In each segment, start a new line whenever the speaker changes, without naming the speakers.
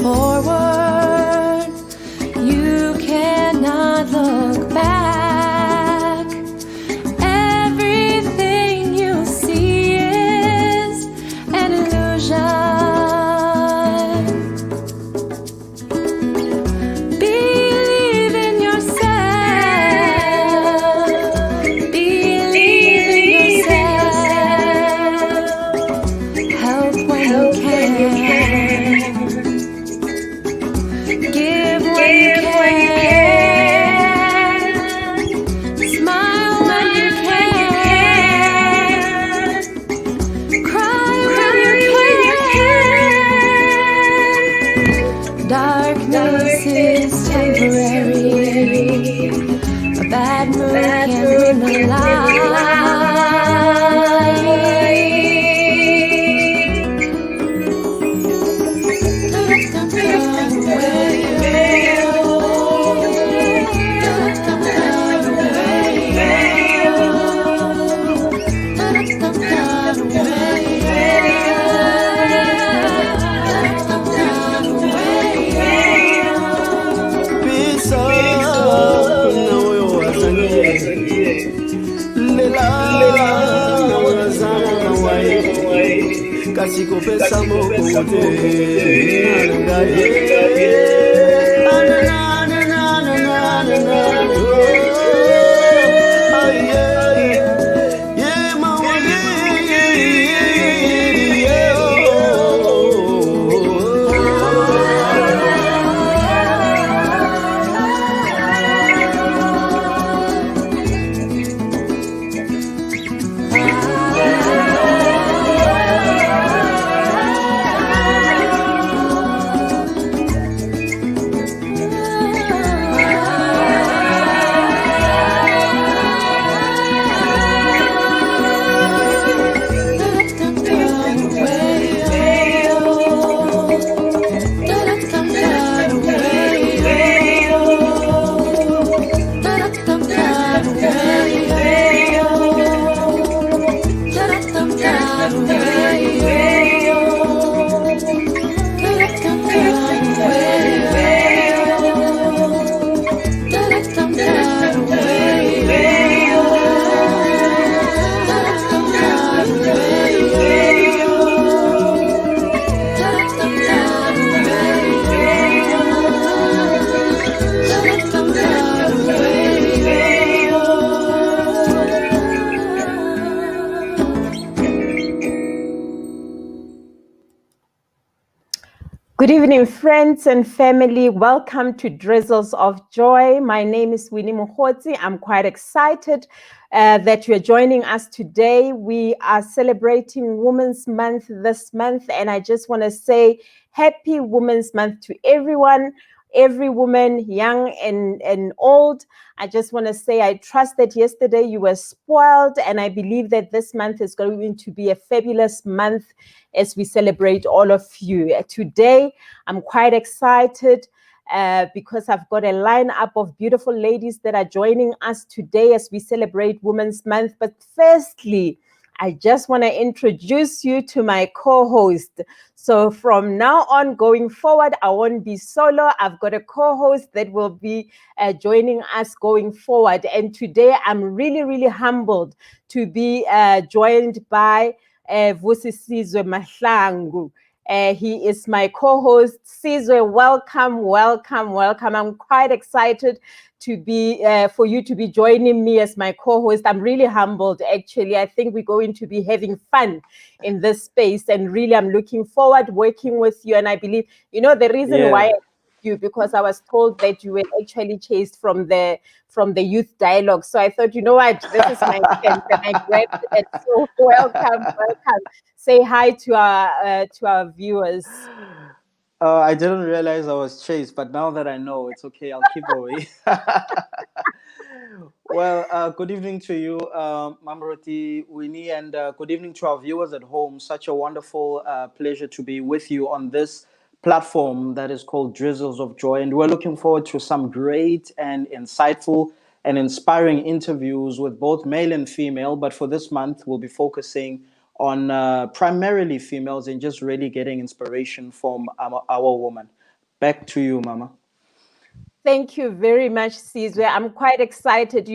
forward. You cannot look back. Everything you see is an illusion. Believe in yourself. Believe in yourself. Help when you can. Give when you can. Smile when you can. Cry when you can. Darkness is temporary. A bad mood can bring the light.
Kasiko pesa mokote
Good evening, friends and family. Welcome to Drizzles of Joy. My name is Winnie Mohotsi. I'm quite excited that you're joining us today. We are celebrating Women's Month this month, and I just want to say Happy Women's Month to everyone, every woman, young and old. I just want to say I trust that yesterday you were spoiled, and I believe that this month is going to be a fabulous month as we celebrate all of you. Today, I'm quite excited because I've got a lineup of beautiful ladies that are joining us today as we celebrate Women's Month. But firstly, I just want to introduce you to my co-host. So from now on going forward, I won't be solo. I've got a co-host that will be joining us going forward. And today I'm really, really humbled to be joined by Vusi Sizwe Mahlangu. He is my co-host. Sizwe, welcome, welcome, welcome. I'm quite excited to be for you to be joining me as my co-host. I'm really humbled, actually. I think we're going to be having fun in this space, and really I'm looking forward working with you. And I believe, you know, the reason why I you, because I was told that you were actually chased from the youth dialogue. So I thought, you know what, this is my chance, and I grabbed it. So welcome, welcome. Say hi to our viewers.
I didn't realize I was chased, but now that I know, it's okay. I'll keep away. Well, good evening to you, Mamroti, Winnie, and good evening to our viewers at home. Such a wonderful pleasure to be with you on this platform that is called Drizzles of Joy. And we're looking forward to some great and insightful and inspiring interviews with both male and female. But for this month, we'll be focusing on primarily females and just really getting inspiration from our woman. Back to you, Mama.
Thank you very much, Caesar. I'm quite excited.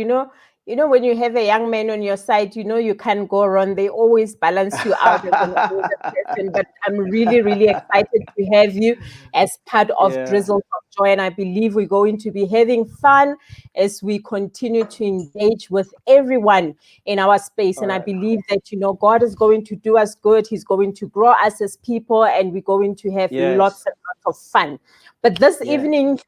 When you have a young man on your side, you can't go wrong. They always balance you out as an older person. But I'm really, really excited to have you as part of
Yeah.
Drizzle of Joy. And I believe we're going to be having fun as we continue to engage with everyone in our space.
All
And I
right.
believe that, God is going to do us good. He's going to grow us as people, and we're going to have
Yes.
lots and lots of fun. But this
Yeah.
evening,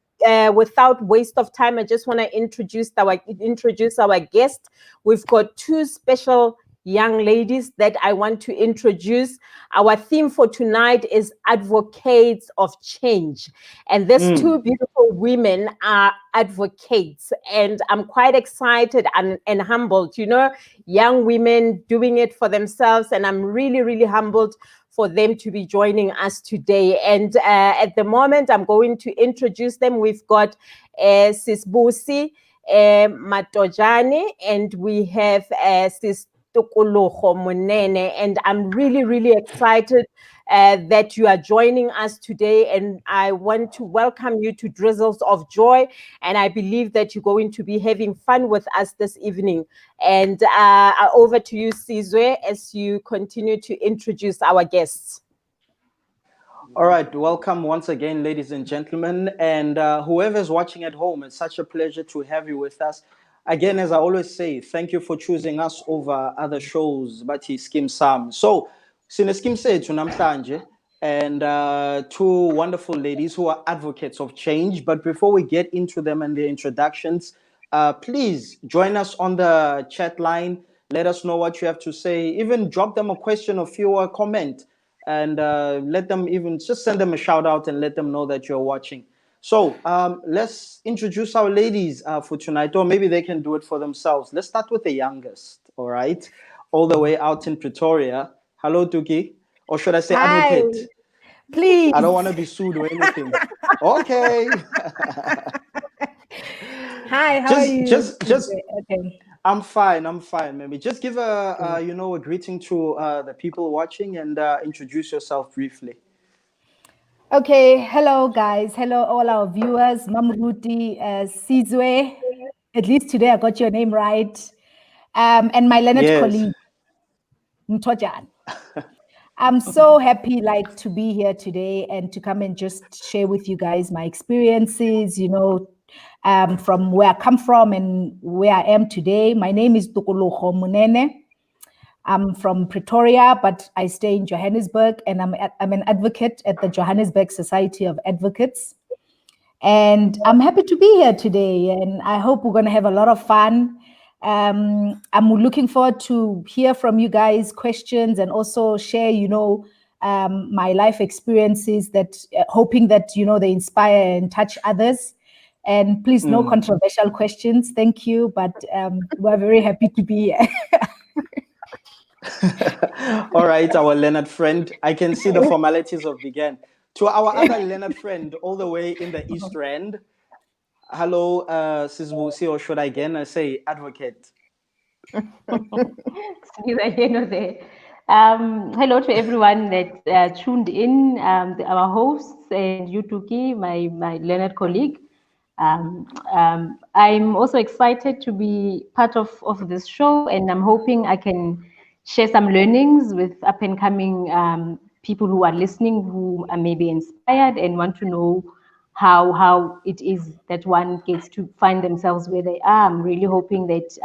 without waste of time, I just want to introduce our guest. We've got two special young ladies that I want to introduce. Our theme for tonight is advocates of change. And these two beautiful women are advocates. And I'm quite excited and humbled, young women doing it for themselves. And I'm really, really humbled for them to be joining us today. And at the moment, I'm going to introduce them. We've got Sis Busi Matojane, and we have Sis Tukuluho Munene. And I'm really, really excited that you are joining us today. And I want to welcome you to Drizzles of Joy. And I believe that you're going to be having fun with us this evening. And over to you, Sizwe, as you continue to introduce our guests.
All right, welcome once again, ladies and gentlemen, and whoever's watching at home. It's such a pleasure to have you with us. Again, as I always say, thank you for choosing us over other shows. Bathi Skim Sam. So, sine Skim sethu namhlanje, and two wonderful ladies who are advocates of change. But before we get into them and their introductions, please join us on the chat line. Let us know what you have to say. Even drop them a question or few or comment, and let them even just send them a shout out and let them know that you're watching. So let's introduce our ladies for tonight, or maybe they can do it for themselves. Let's start with the youngest, all right? All the way out in Pretoria. Hello, Tuki. Or should I say
Hi,
advocate?
please.
I don't want to be sued or anything. Okay.
Hi, how are you?
Just
Okay.
I'm fine, maybe. Just give a greeting to the people watching and introduce yourself briefly.
Okay, hello guys. Hello all our viewers. Mamruti, Sizwe. At least today I got your name right. And my Leonard
Yes.
colleague, Mtojan. I'm so happy to be here today and to come and just share with you guys my experiences, from where I come from and where I am today. My name is Tukuluho Munene. I'm from Pretoria, but I stay in Johannesburg, and I'm an advocate at the Johannesburg Society of Advocates. And I'm happy to be here today, and I hope we're going to have a lot of fun. I'm looking forward to hear from you guys questions and also share, my life experiences, that hoping that, they inspire and touch others. And please, no controversial questions. Thank you. But we're very happy to be here.
All right, our Leonard friend. I can see the formalities of began. To our other Leonard friend, all the way in the East End. Hello, Sis Busi, or should I again say advocate?
Hello to everyone that tuned in, our hosts and Yutuki, my Leonard colleague. I'm also excited to be part of this show, and I'm hoping I can share some learnings with up and coming people who are listening, who are maybe inspired and want to know how it is that one gets to find themselves where they are. I'm really hoping that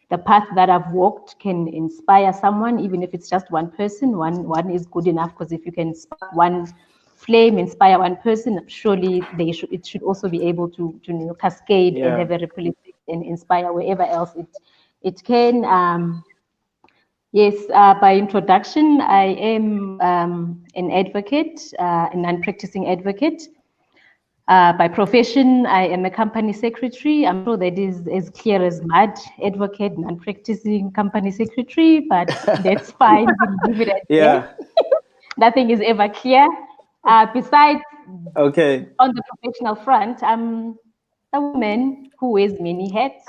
the path that I've walked can inspire someone, even if it's just one person. One is good enough, because if you can spark one flame, inspire one person, surely it should also be able to cascade and have a ripple effect and inspire wherever else it can. Yes, by introduction, I am an advocate, a non-practicing advocate. By profession, I am a company secretary. I'm sure that is as clear as mud. Advocate, non-practicing company secretary, but that's fine. We'll leave it at that. Nothing is ever clear. Besides, on the professional front, I'm a woman who wears many hats.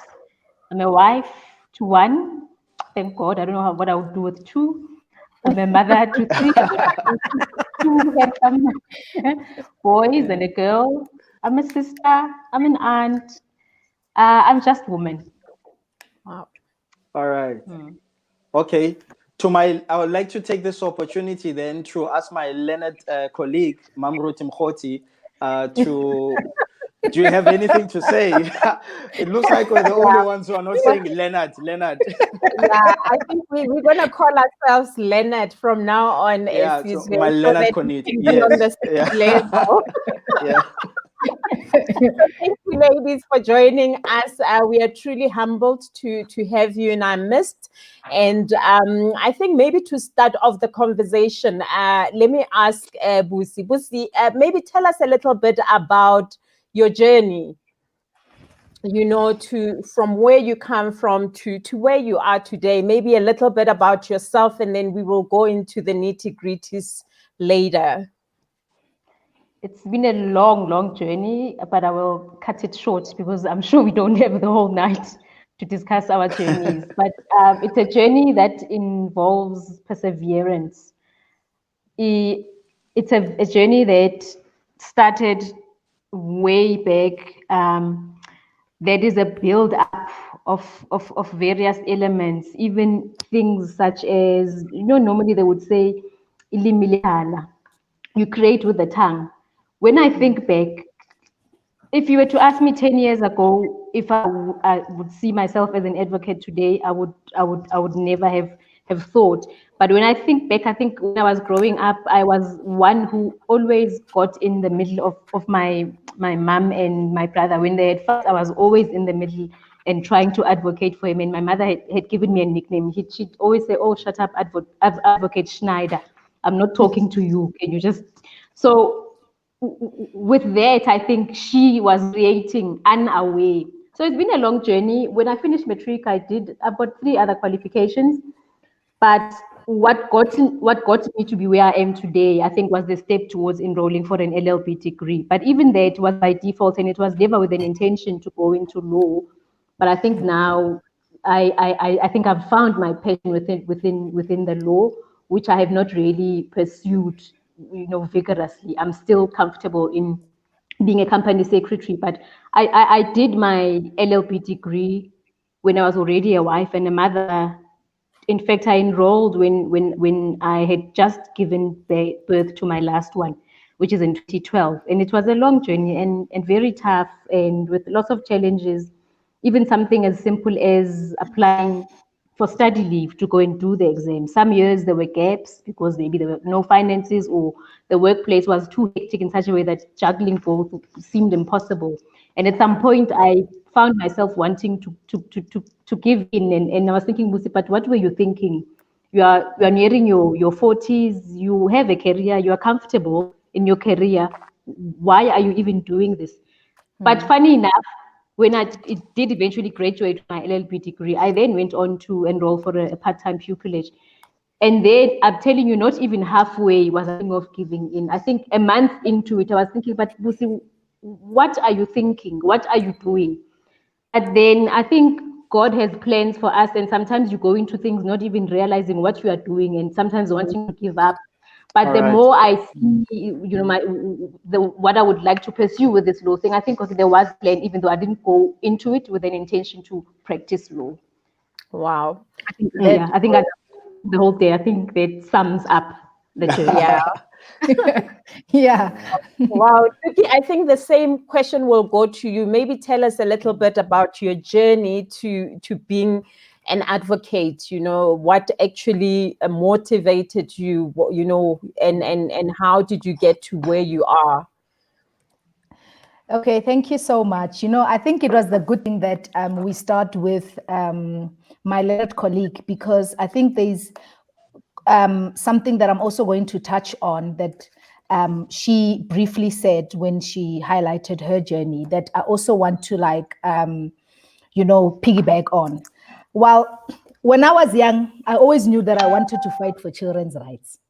I'm a wife to one. Thank God. I don't know what I would do with two. I'm a mother to two handsome boys and a girl. I'm a sister. I'm an aunt. I'm just woman.
Wow.
All right. Okay. I would like to take this opportunity then to ask my Leonard colleague, Mamruti Mkhoti, to. Do you have anything to say? It looks like we're the only ones who are not saying Leonard.
Yeah, I think we're going to call ourselves Leonard from now on.
Yeah,
As
so
well,
my
so
Leonard
that we
Conit.
can be on the
Yes.
same
Yeah.
level.
Yeah.
Thank you, ladies, for joining us. We are truly humbled to have you in our midst. And I think maybe to start off the conversation, let me ask Busi. Busi, maybe tell us a little bit about your journey. You know, from where you come from to where you are today. Maybe a little bit about yourself, and then we will go into the nitty-gritties later.
It's been a long journey, but I will cut it short because I'm sure we don't have the whole night to discuss our journeys. But it's a journey that involves perseverance. It's a journey that started way back. That is a build up of various elements, even things such as, normally they would say, "Ilimilana." You create with the tongue. When I think back, if you were to ask me 10 years ago if I would see myself as an advocate today, I would never have thought. But when I think back, I think when I was growing up, I was one who always got in the middle of my mom and my brother. When they had fought, I was always in the middle and trying to advocate for him. And my mother had given me a nickname. She'd always say, "Oh, shut up, Advocate Schneider. I'm not talking to you. Can you just..." So with that, I think she was creating unaware. So it's been a long journey. When I finished matric, I've got 3 other qualifications. But what got me to be where I am today, I think, was the step towards enrolling for an LLB degree. But even that was by default, and it was never with an intention to go into law. But I think now, I think I've found my passion within the law, which I have not really pursued, vigorously. I'm still comfortable in being a company secretary, but I did my LLB degree when I was already a wife and a mother. In fact, I enrolled when I had just given birth to my last one, which is in 2012. And it was a long journey and very tough and with lots of challenges, even something as simple as applying for study leave to go and do the exam. Some years there were gaps because maybe there were no finances or the workplace was too hectic in such a way that juggling both seemed impossible. And at some point, I found myself wanting to give in, and I was thinking, Busi, but what were you thinking? You are nearing your 40s. You have a career. You are comfortable in your career. Why are you even doing this? But funny enough, when I did eventually graduate my LLB degree, I then went on to enroll for a part-time pupillage. And then I'm telling you, not even halfway was I thinking of giving in. I think a month into it, I was thinking, but Busi, what are you thinking? What are you doing? But then I think God has plans for us, and sometimes you go into things not even realizing what you are doing, and sometimes wanting to give up. But the more I see, what I would like to pursue with this law thing, I think there was a plan, even though I didn't go into it with an intention to practice law.
Wow.
I think the whole day, I think that sums up the journey.
Yeah.
Yeah.
Wow. Tuki, I think the same question will go to you. Maybe tell us a little bit about your journey to being an advocate, what actually motivated you, and how did you get to where you are?
Okay, thank you so much. I think it was the good thing that we start with my learned colleague, because I think there's something that I'm also going to touch on that she briefly said when she highlighted her journey that I also want to piggyback on. Well, when I was young, I always knew that I wanted to fight for children's rights.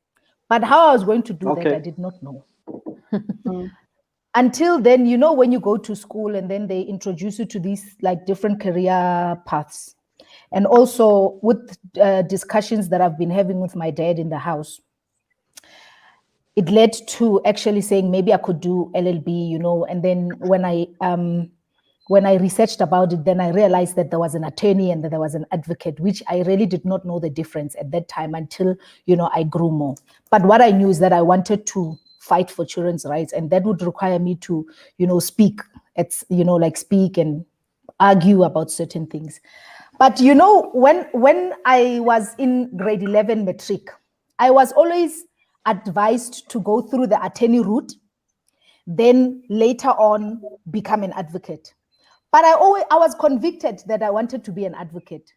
But how I was going to do that, I did not know. Until then, when you go to school and then they introduce you to these different career paths. and also with discussions that I've been having with my dad in the house, it led to actually saying maybe I could do LLB, you know. And then when I researched about it, then I realized that there was an attorney and that there was an advocate, which I really did not know the difference at that time until, you know, I grew more. But what I knew is that I wanted to fight for children's rights, and that would require me to, you know, speak, speak and argue about certain things. But, you know, when I was in grade 11 matric, I was always advised to go through the attorney route, then later on become an advocate. But I was convicted that I wanted to be an advocate.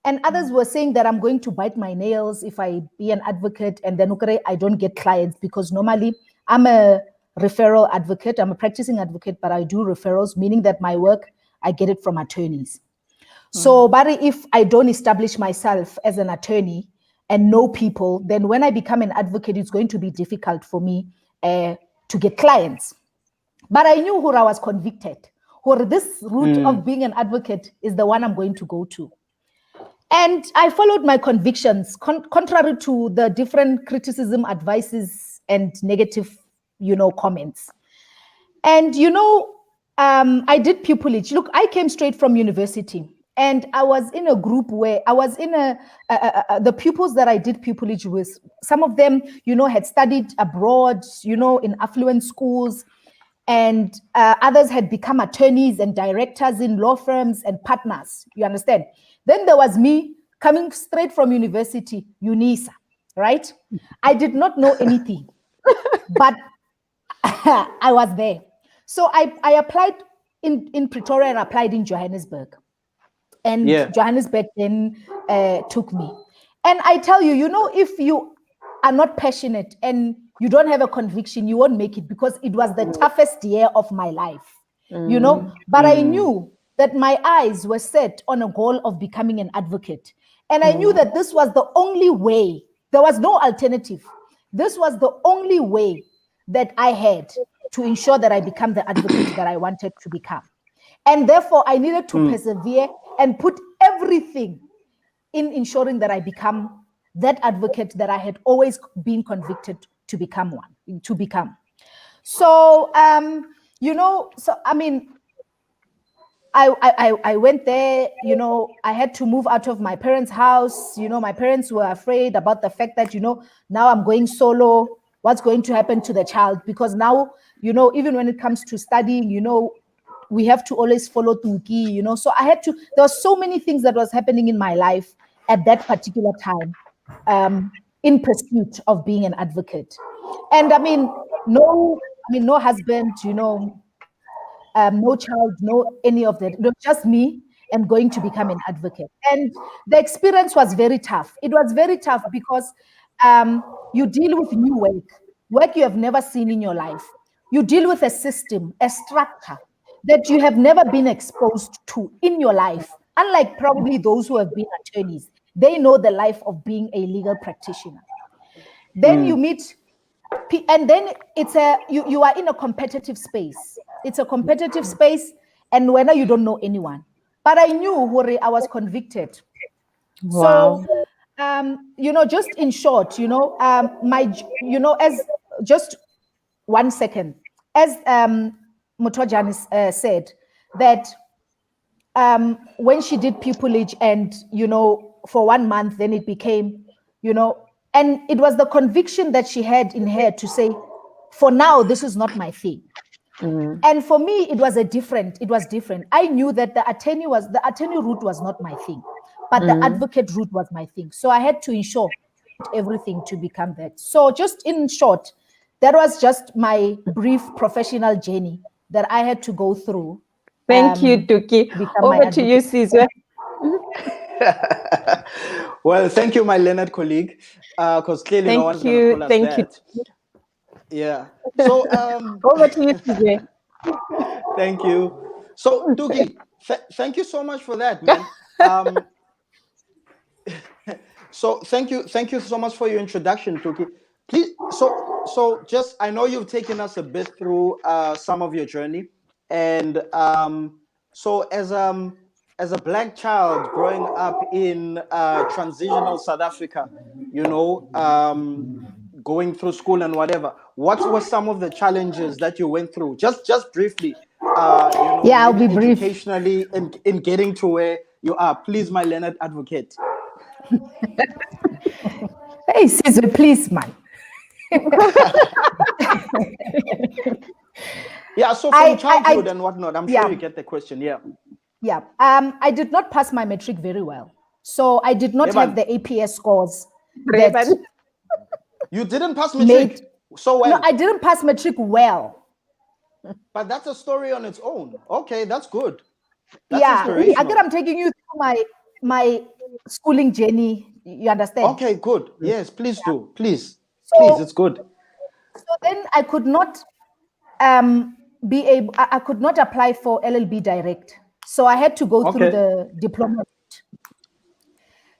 And others were saying that I'm going to bite my nails if I be an advocate, and then I don't get clients, because normally I'm a referral advocate. I'm a practicing advocate, but I do referrals, meaning that my work, I get it from attorneys. So, but if I don't establish myself as an attorney and know people, then when I become an advocate, it's going to be difficult for me to get clients. But I knew who I was convicted, who this route of being an advocate is the one I'm going to go to. And I followed my convictions, contrary to the different criticism, advices, and negative, you know, comments. And, you know, I did pupillage. Look, I came straight from university. And I was in a group where I was in the pupils that I did pupillage with, some of them, you know, had studied abroad, you know, in affluent schools, and others had become attorneys and directors in law firms and partners, you understand? Then there was me coming straight from university, UNISA, right? I did not know anything, but I was there. So I applied in Pretoria and applied in Johannesburg. And Johannesburg then took me. And I tell you, you know, if you are not passionate and you don't have a conviction, you won't make it, because it was the toughest year of my life, you know. But I knew that my eyes were set on a goal of becoming an advocate. And I knew that this was the only way. There was no alternative. This was the only way that I had to ensure that I become the advocate that I wanted to become. And therefore, I needed to persevere and put everything in ensuring that I become that advocate that I had always been convicted to become. So, you know, so, I mean, I went there, you know, I had to move out of my parents' house. You know, my parents were afraid about the fact that, you know, now I'm going solo. What's going to happen to the child? Because now, you know, even when it comes to studying, you know, we have to always follow Tuki, you know. So I had to, there were so many things that was happening in my life at that particular time, in pursuit of being an advocate. And I mean, no husband, you know, no child, no any of that. It was just me and going to become an advocate. And the experience was very tough. It was very tough because you deal with new work you have never seen in your life. You deal with a system, a structure that you have never been exposed to in your life. Unlike probably those who have been attorneys, they know the life of being a legal practitioner. Then you meet, and then it's you are in a competitive space. It's a competitive space, and whether you don't know anyone. But I knew I was convicted.
Wow.
So, you know, just in short, you know, as just 1 second, as Mutojan said, that when she did pupillage and, you know, for 1 month, then it became, you know, and it was the conviction that she had in her to say, for now, this is not my thing. And for me, it was different. I knew that the attorney route was not my thing, but the advocate route was my thing. So I had to ensure everything to become that. So just in short, that was just my brief professional journey that I had to go through.
Thank you, Tuki. Over to you, Caesar.
Well, thank you, my Leonard colleague, because clearly no one's going to call us that. Yeah. So
over to you, Caesar.
Thank you. So Tuki, thank you so much for that, man. So thank you so much for your introduction, Tuki. Please, so just, I know you've taken us a bit through some of your journey, and so as as a black child growing up in transitional South Africa, going through school and whatever, what were some of the challenges that you went through? Just briefly,
Yeah, I'll
maybe
be brief.
educationally in getting to where you are. Please, my Leonard advocate.
Hey, Caesar, please, man.
Yeah, so from childhood and whatnot, I'm sure you get the question. Yeah.
Yeah. I did not pass my matric very well. So I did not have the APS scores that
you didn't pass matric so well.
No, I didn't pass matric well.
But that's a story on its own. Okay, that's good.
That's inspirational. I'm taking you through my schooling journey. You understand?
Okay, good. Yes, please do. Please. Please, it's good.
So then I could not I could not apply for LLB direct. So I had to go through the diploma.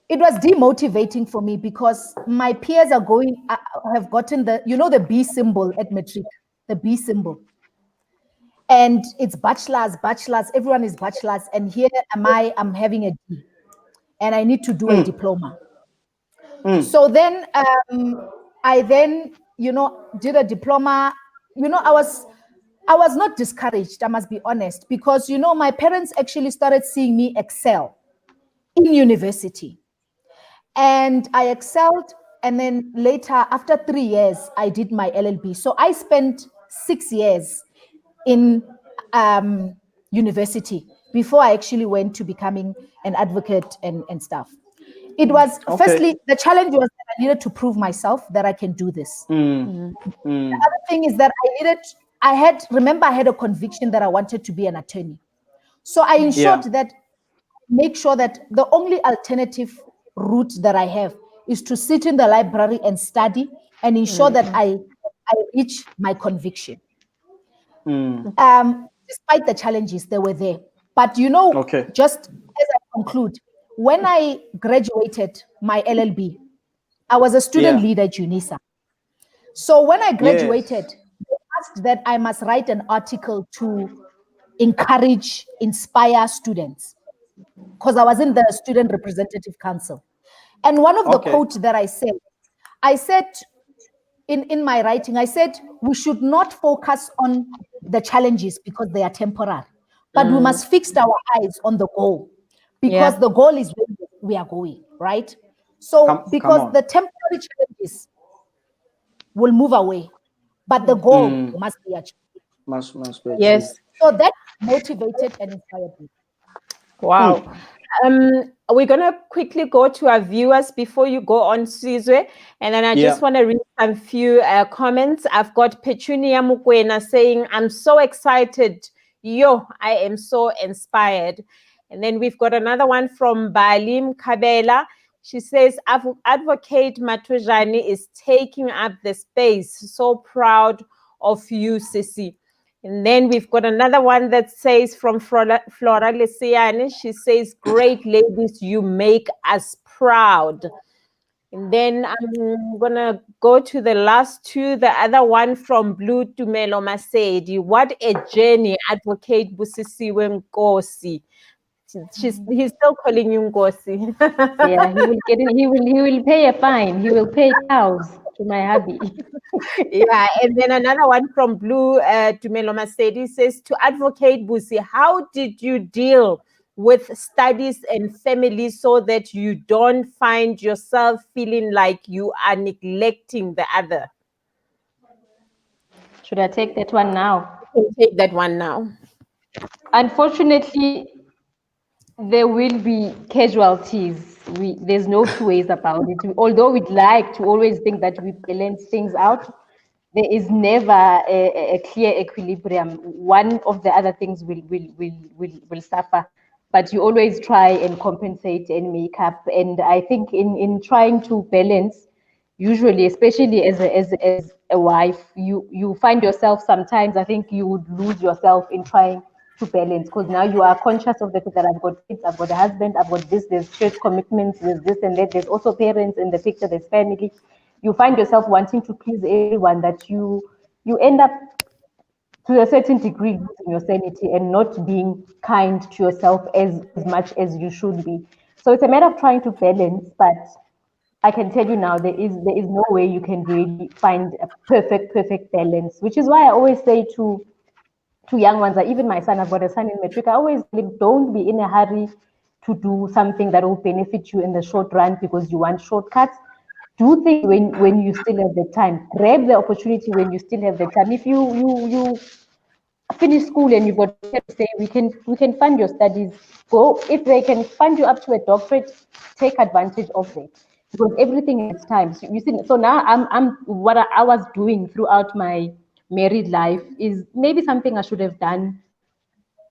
It was demotivating for me because my peers have gotten the B symbol at matric, the B symbol. And it's bachelor's, everyone is bachelor's. And here I'm having a D and I need to do a diploma. So then I did a diploma. I was not discouraged, I must be honest, because, my parents actually started seeing me excel in university. And I excelled. And then later, after 3 years, I did my LLB. So I spent 6 years in university before I actually went to becoming an advocate and stuff. It was, firstly, the challenge was that I needed to prove myself that I can do this. The other thing is that I had a conviction that I wanted to be an attorney. So I ensured that, make sure that the only alternative route that I have is to sit in the library and study and ensure that I reach my conviction. Despite the challenges, they were there. But just as I conclude, when I graduated my LLB, I was a student leader at UNISA. So when I graduated, they asked that I must write an article to encourage, inspire students, because I was in the Student Representative Council. And one of the quotes that I said in my writing, I said, we should not focus on the challenges because they are temporary, but we must fix our eyes on the goal, because the goal is where we are going, right? So because the temporary challenges will move away, but the goal must be achieved.
Must be achieved.
Yes. So that motivated and inspired me.
Wow. We're going to quickly go to our viewers before you go on, Sizwe. And then I just want to read some few comments. I've got Petunia Mukwena saying, I'm so excited. I am so inspired. And then we've got another one from Balim Kabela. She says, Advocate Matujani is taking up the space. So proud of you, Sissy. And then we've got another one that says from Flora Lesiane. She says, great ladies, you make us proud. And then I'm going to go to the last two. The other one from Blue Tumelo Masedi. What a journey, Advocate Busisiwe Nkosi. He's still calling you Nkosi.
Yeah, he will get in, he will pay a fine. He will pay cows to my hubby.
Yeah, and then another one from Blue Tumelo Masedi says, to Advocate Busi, how did you deal with studies and family so that you don't find yourself feeling like you are neglecting the other?
Should I take that one now?
Take that one now.
Unfortunately, there will be casualties. There's no two ways about it. Although we'd like to always think that we balance things out, there is never a clear equilibrium. One of the other things will suffer, but you always try and compensate and make up. And I think in trying to balance, usually, especially as a wife, you find yourself sometimes, I think you would lose yourself in trying to balance, because now you are conscious of the fact that I've got kids, I've got a husband, I've got this, there's church commitments, there's this and that, there's also parents in the picture, there's family. You find yourself wanting to please everyone, that you end up to a certain degree losing your sanity and not being kind to yourself as much as you should be. So it's a matter of trying to balance, but I can tell you now, there is no way you can really find a perfect balance, which is why I always say to young ones, like even my son, I've got a son in matric, I always say, don't be in a hurry to do something that will benefit you in the short run because you want shortcuts. Do things when you still have the time. Grab the opportunity when you still have the time. If you finish school and you've got to say we can fund your studies, go. If they can fund you up to a doctorate, take advantage of it because everything has time. So you see, so now I'm what I was doing throughout my married life is maybe something I should have done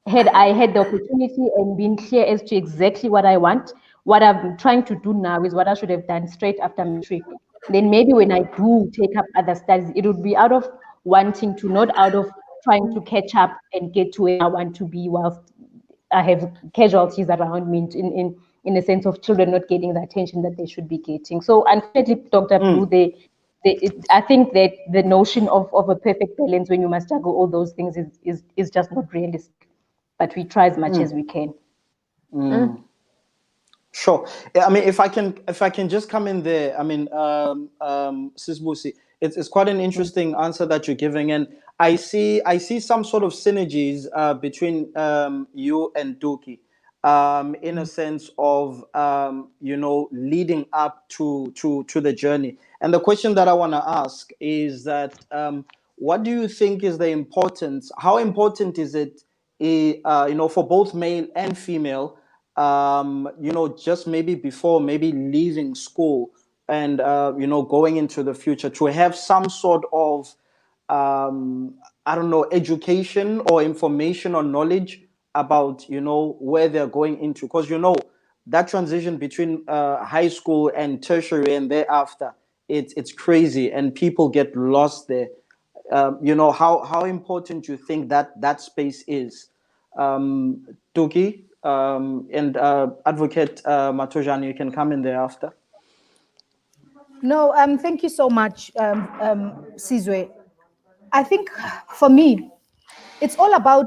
had I had the opportunity and been clear as to exactly what I want. What I'm trying to do now is what I should have done straight after matric. Then maybe when I do take up other studies, it would be out of wanting to, not out of trying to catch up and get to where I want to be whilst I have casualties around me in a sense of children not getting the attention that they should be getting. So unfortunately, Dr. Blue, I think that the notion of a perfect balance when you must juggle all those things is just not realistic. But we try as much as we can.
Sure. Yeah, I mean, if I can just come in there, I mean, Sis Busi, it's quite an interesting answer that you're giving, and I see some sort of synergies between you and Duki, in a sense of leading up to the journey. And the question that I want to ask is that what do you think is the importance? How important is it, for both male and female? Just maybe before maybe leaving school and going into the future to have some sort of I don't know, education or information or knowledge about where they're going into, because that transition between high school and tertiary and thereafter, it's crazy and people get lost there. How important you think that space is. Tuki, and Advocate Matojani, you can come in there after.
No, thank you so much, Sizwe. I think for me, it's all about,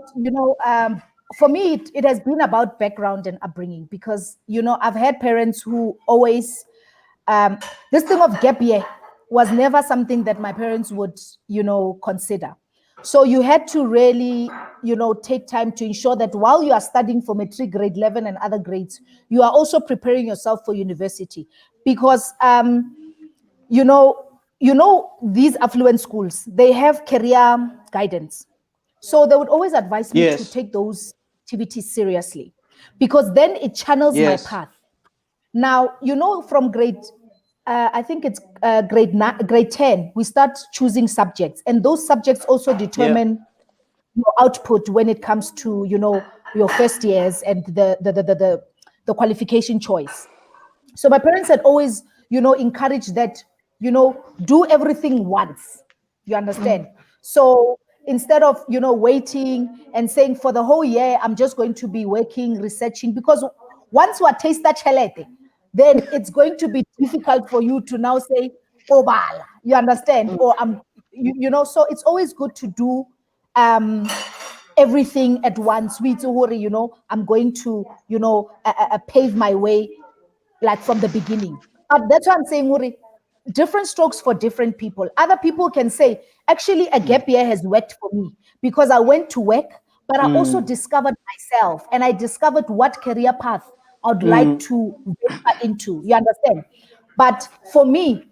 for me, it has been about background and upbringing because, I've had parents who always, this thing of gap year was never something that my parents would, consider. So you had to really, take time to ensure that while you are studying for matric, grade 11 and other grades, you are also preparing yourself for university because, these affluent schools, they have career guidance. So they would always advise me to take those activities seriously because then it channels my path. Now, from grade, I think it's grade 10, we start choosing subjects, and those subjects also determine your output when it comes to, your first years and the qualification choice. So my parents had always, encouraged that, do everything once. You understand? So instead of, waiting and saying for the whole year, I'm just going to be working, researching, because once you are taste that chalete, then it's going to be difficult for you to now say, oh, bala. You understand? Or so it's always good to do everything at once. I'm going to, pave my way like from the beginning. That's what I'm saying, Uri. Different strokes for different people. Other people can say, actually, a gap year has worked for me because I went to work, but I also discovered myself and I discovered what career path I'd like to venture into. You understand? But for me,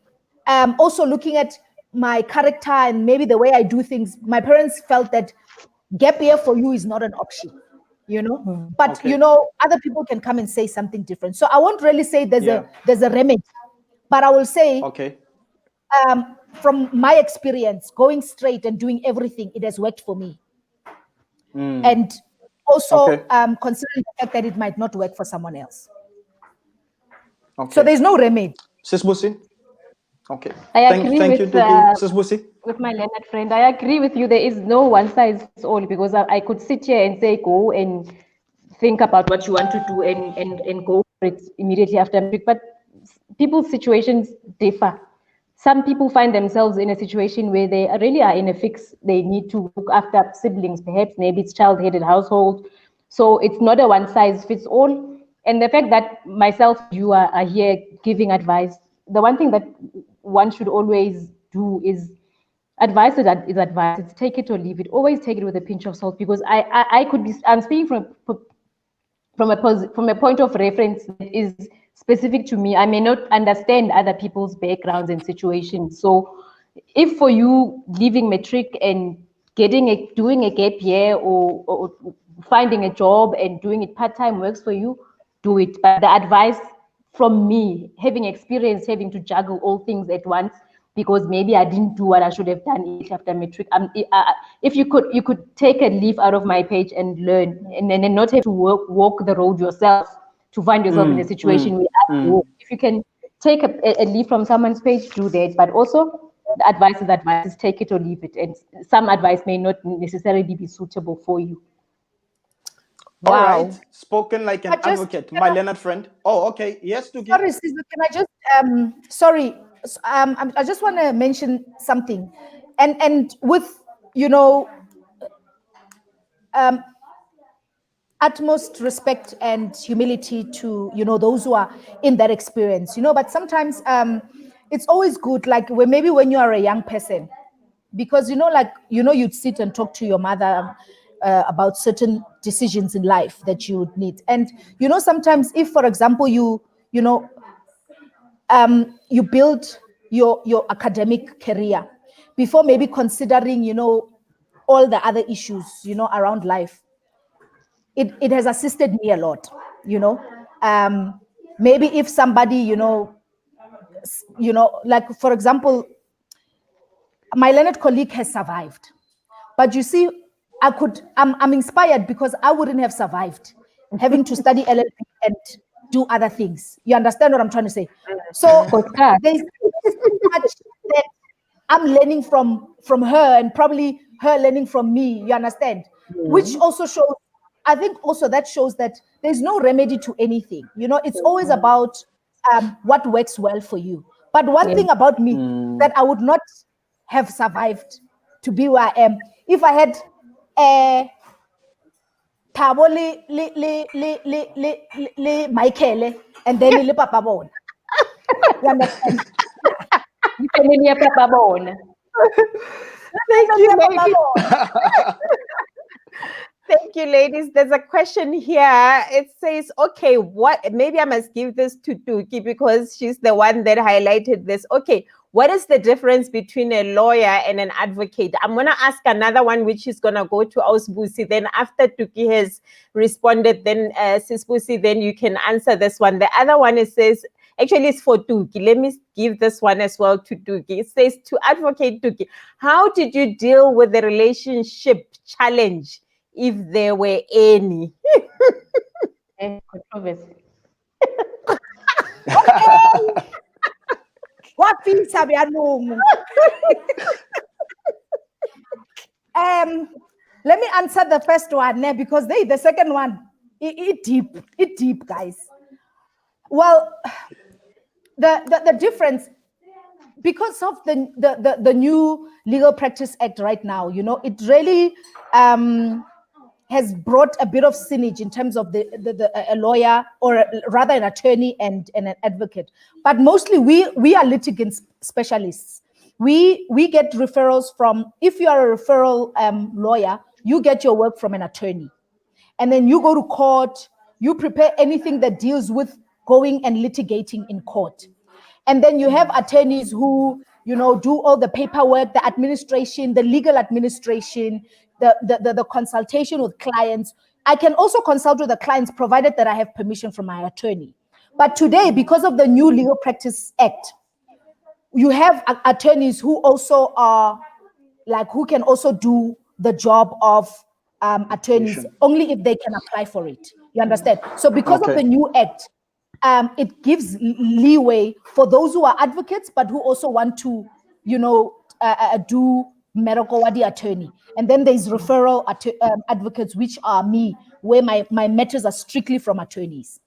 also looking at my character and maybe the way I do things, my parents felt that gap year for you is not an option. But other people can come and say something different. So I won't really say there's a remedy, but I will say from my experience, going straight and doing everything, it has worked for me. And also considering the fact that it might not work for someone else. So there's no remedy.
Sis Busi? Okay.
I agree
thank
with,
you, Sis Busi.
With my learned friend. I agree with you. There is no one size fits all because I could sit here and say, go and think about what you want to do and go for it immediately after. But people's situations differ. some people find themselves in a situation where they really are in a fix. They need to look after siblings, perhaps, maybe it's child-headed household. So it's not a one-size-fits-all. And the fact that myself, you are here giving advice, the one thing that one should always do is advice is advice. It's take it or leave it. Always take it with a pinch of salt, because I'm speaking from a point of reference that is specific to me. I may not understand other people's backgrounds and situations. So if for you leaving matric and doing a gap year or finding a job and doing it part-time works for you, do it. But the advice from me, having experience having to juggle all things at once, because maybe I didn't do what I should have done after matric. If you could take a leaf out of my page and learn, and then not have to walk the road yourself to find yourself in a situation where you have to walk. If you can take a leaf from someone's page, do that. But also, the advice is take it or leave it. And some advice may not necessarily be suitable for you.
Wow. All right. Spoken like an advocate, my Leonard friend. Oh, okay. Yes, Tuki.
Sorry, Caesar, can I just, sorry. I just want to mention something, and with utmost respect and humility to those who are in that experience, but sometimes it's always good, like maybe when you are a young person, because you'd sit and talk to your mother about certain decisions in life that you would need, and sometimes if, for example, you build your academic career before maybe considering, all the other issues, around life. It has assisted me a lot, maybe if somebody, like, for example, my learned colleague has survived, but you see, I'm inspired because I wouldn't have survived having to study LLB and do other things. You understand what I'm trying to say? So there's so much that I'm learning from her, and probably her learning from me. You understand? Which also shows, I think also that shows that there's no remedy to anything. It's always about what works well for you. But one thing about me that I would not have survived to be where I am if I had Thabo le Michael and then le Papa Bona. You understand?
Thank you, ladies. Thank you, ladies. There's a question here. It says, okay, maybe I must give this to Tuki because she's the one that highlighted this. Okay, what is the difference between a lawyer and an advocate? I'm going to ask another one, which is going to go to Ausbusi. Then after Tuki has responded, then Sisbusi, then you can answer this one. The other one, it says, actually, it's for Tuki. Let me give this one as well to Tuki. It says, to advocate Tuki, how did you deal with the relationship challenge, if there were any?
Controversy.
Let me answer the first one because the second one, it deep, guys. Well, the difference, because of the new Legal Practice Act right now, it really has brought a bit of synergy in terms of a lawyer, or rather an attorney and an advocate. But mostly we are litigant specialists. We get referrals from, if you are a referral lawyer, you get your work from an attorney. And then you go to court, you prepare anything that deals with going and litigating in court. And then you have attorneys who, do all the paperwork, the administration, the legal administration, the consultation with clients. I can also consult with the clients provided that I have permission from my attorney. But today, because of the new Legal Practice Act, you have attorneys who also are who can also do the job of attorneys only if they can apply for it. You understand? So because of the new act, it gives leeway for those who are advocates, but who also want to, do medical wadi attorney. And then there's referral advocates, which are me, where my matters are strictly from attorneys.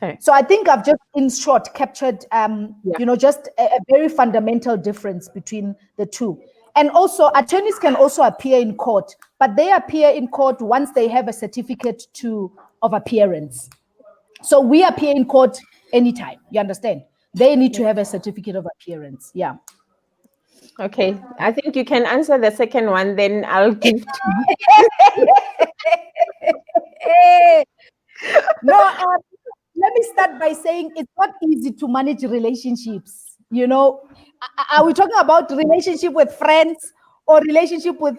Okay.
So I think I've just, in short, captured, just a very fundamental difference between the two. And also, attorneys can also appear in court, but they appear in court once they have a certificate of appearance. So we appear in court anytime. You understand? They need to have a certificate of appearance. Yeah.
Okay. I think you can answer the second one, then I'll give to you.
No, let me start by saying it's not easy to manage relationships. You know, are we talking about relationship with friends or relationship with,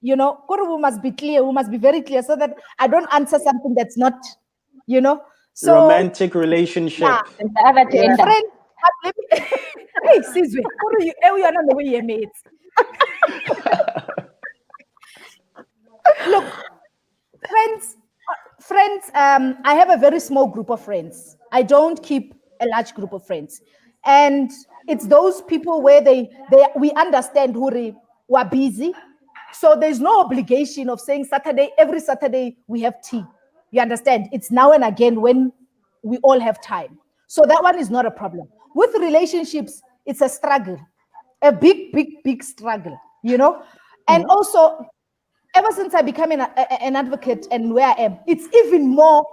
we must be clear. We must be very clear so that I don't answer something that's not, So
romantic relationship.
Friends, hey, Sizwe, you are not the way you mates. Look, friends, I have a very small group of friends. I don't keep a large group of friends. And it's those people where we understand who are busy. So there's no obligation of saying every Saturday we have tea. You understand? It's now and again when we all have time. So that one is not a problem. With relationships, it's a struggle, a big, big, big struggle, And also, ever since I became an advocate and where I am, it's even more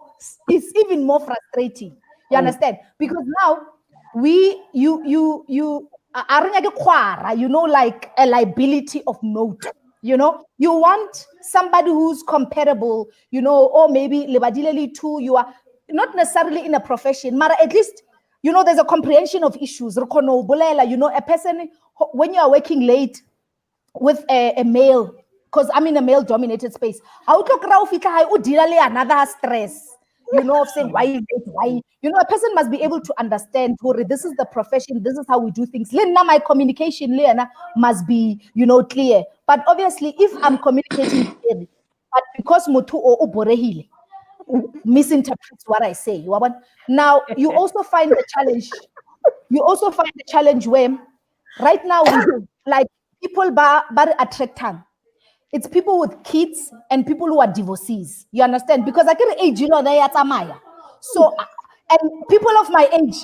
frustrating. You understand? Because now you are like a liability of note. You want somebody who's comparable, or maybe lebadileli too. You are not necessarily in a profession, but at least there's a comprehension of issues. A person, when you are working late with a male, because I'm in a male-dominated space, how to deal another stress, of saying why, a person must be able to understand, this is the profession, this is how we do things. My communication must be, clear. But obviously, if I'm communicating clearly, but because motu o borehile misinterprets what I say, now you also find the challenge. You also find the challenge where right now like people bar attracting. It's people with kids and people who are divorcees. You understand? Because I get age, they are Tamaya. So, and people of my age,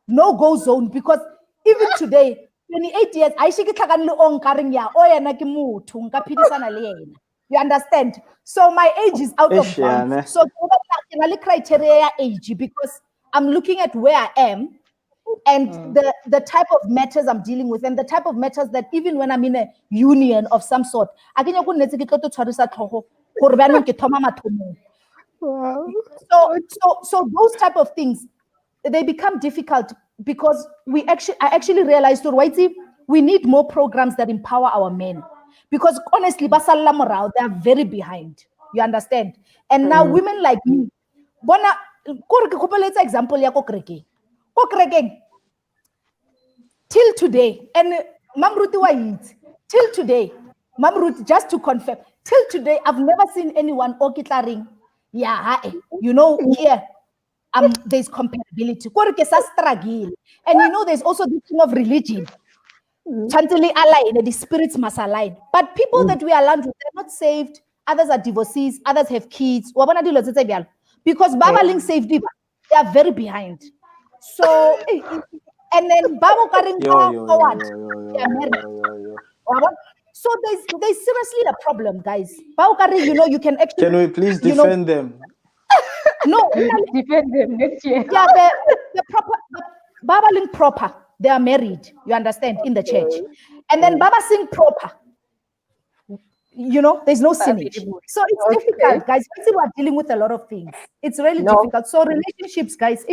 no go zone, because even today, 28 years, I should get on carrying ya, you understand? So my age is out of bounds. So criteria age, because I'm looking at where I am and the type of matters I'm dealing with, and the type of matters that even when I'm in a union of some sort, so those type of things, they become difficult because I actually realized we need more programs that empower our men, because honestly, basalla morale, they are very behind. You understand? And now women like me, bona example ya till today, and Mamruti Wait, till today, Mamruti, just to confirm, till today, I've never seen anyone okitlaring. Yeah, here, there's compatibility. And there's also the thing of religion. Chantally align, the spirits must align. But people that we align with, they're not saved. Others are divorcees, others have kids. Because Baba Link safety, they are very behind. So, and then Babu Karim forward. So there's seriously a problem, guys. Babu Karim, you can actually.
Can we please defend them?
No,
defend them next year.
Yeah, the proper Baba Link proper. They are married. You understand, in the church, and then Baba Singh proper. There's no signage. So it's difficult, guys. We are dealing with a lot of things. It's really difficult. So relationships, guys,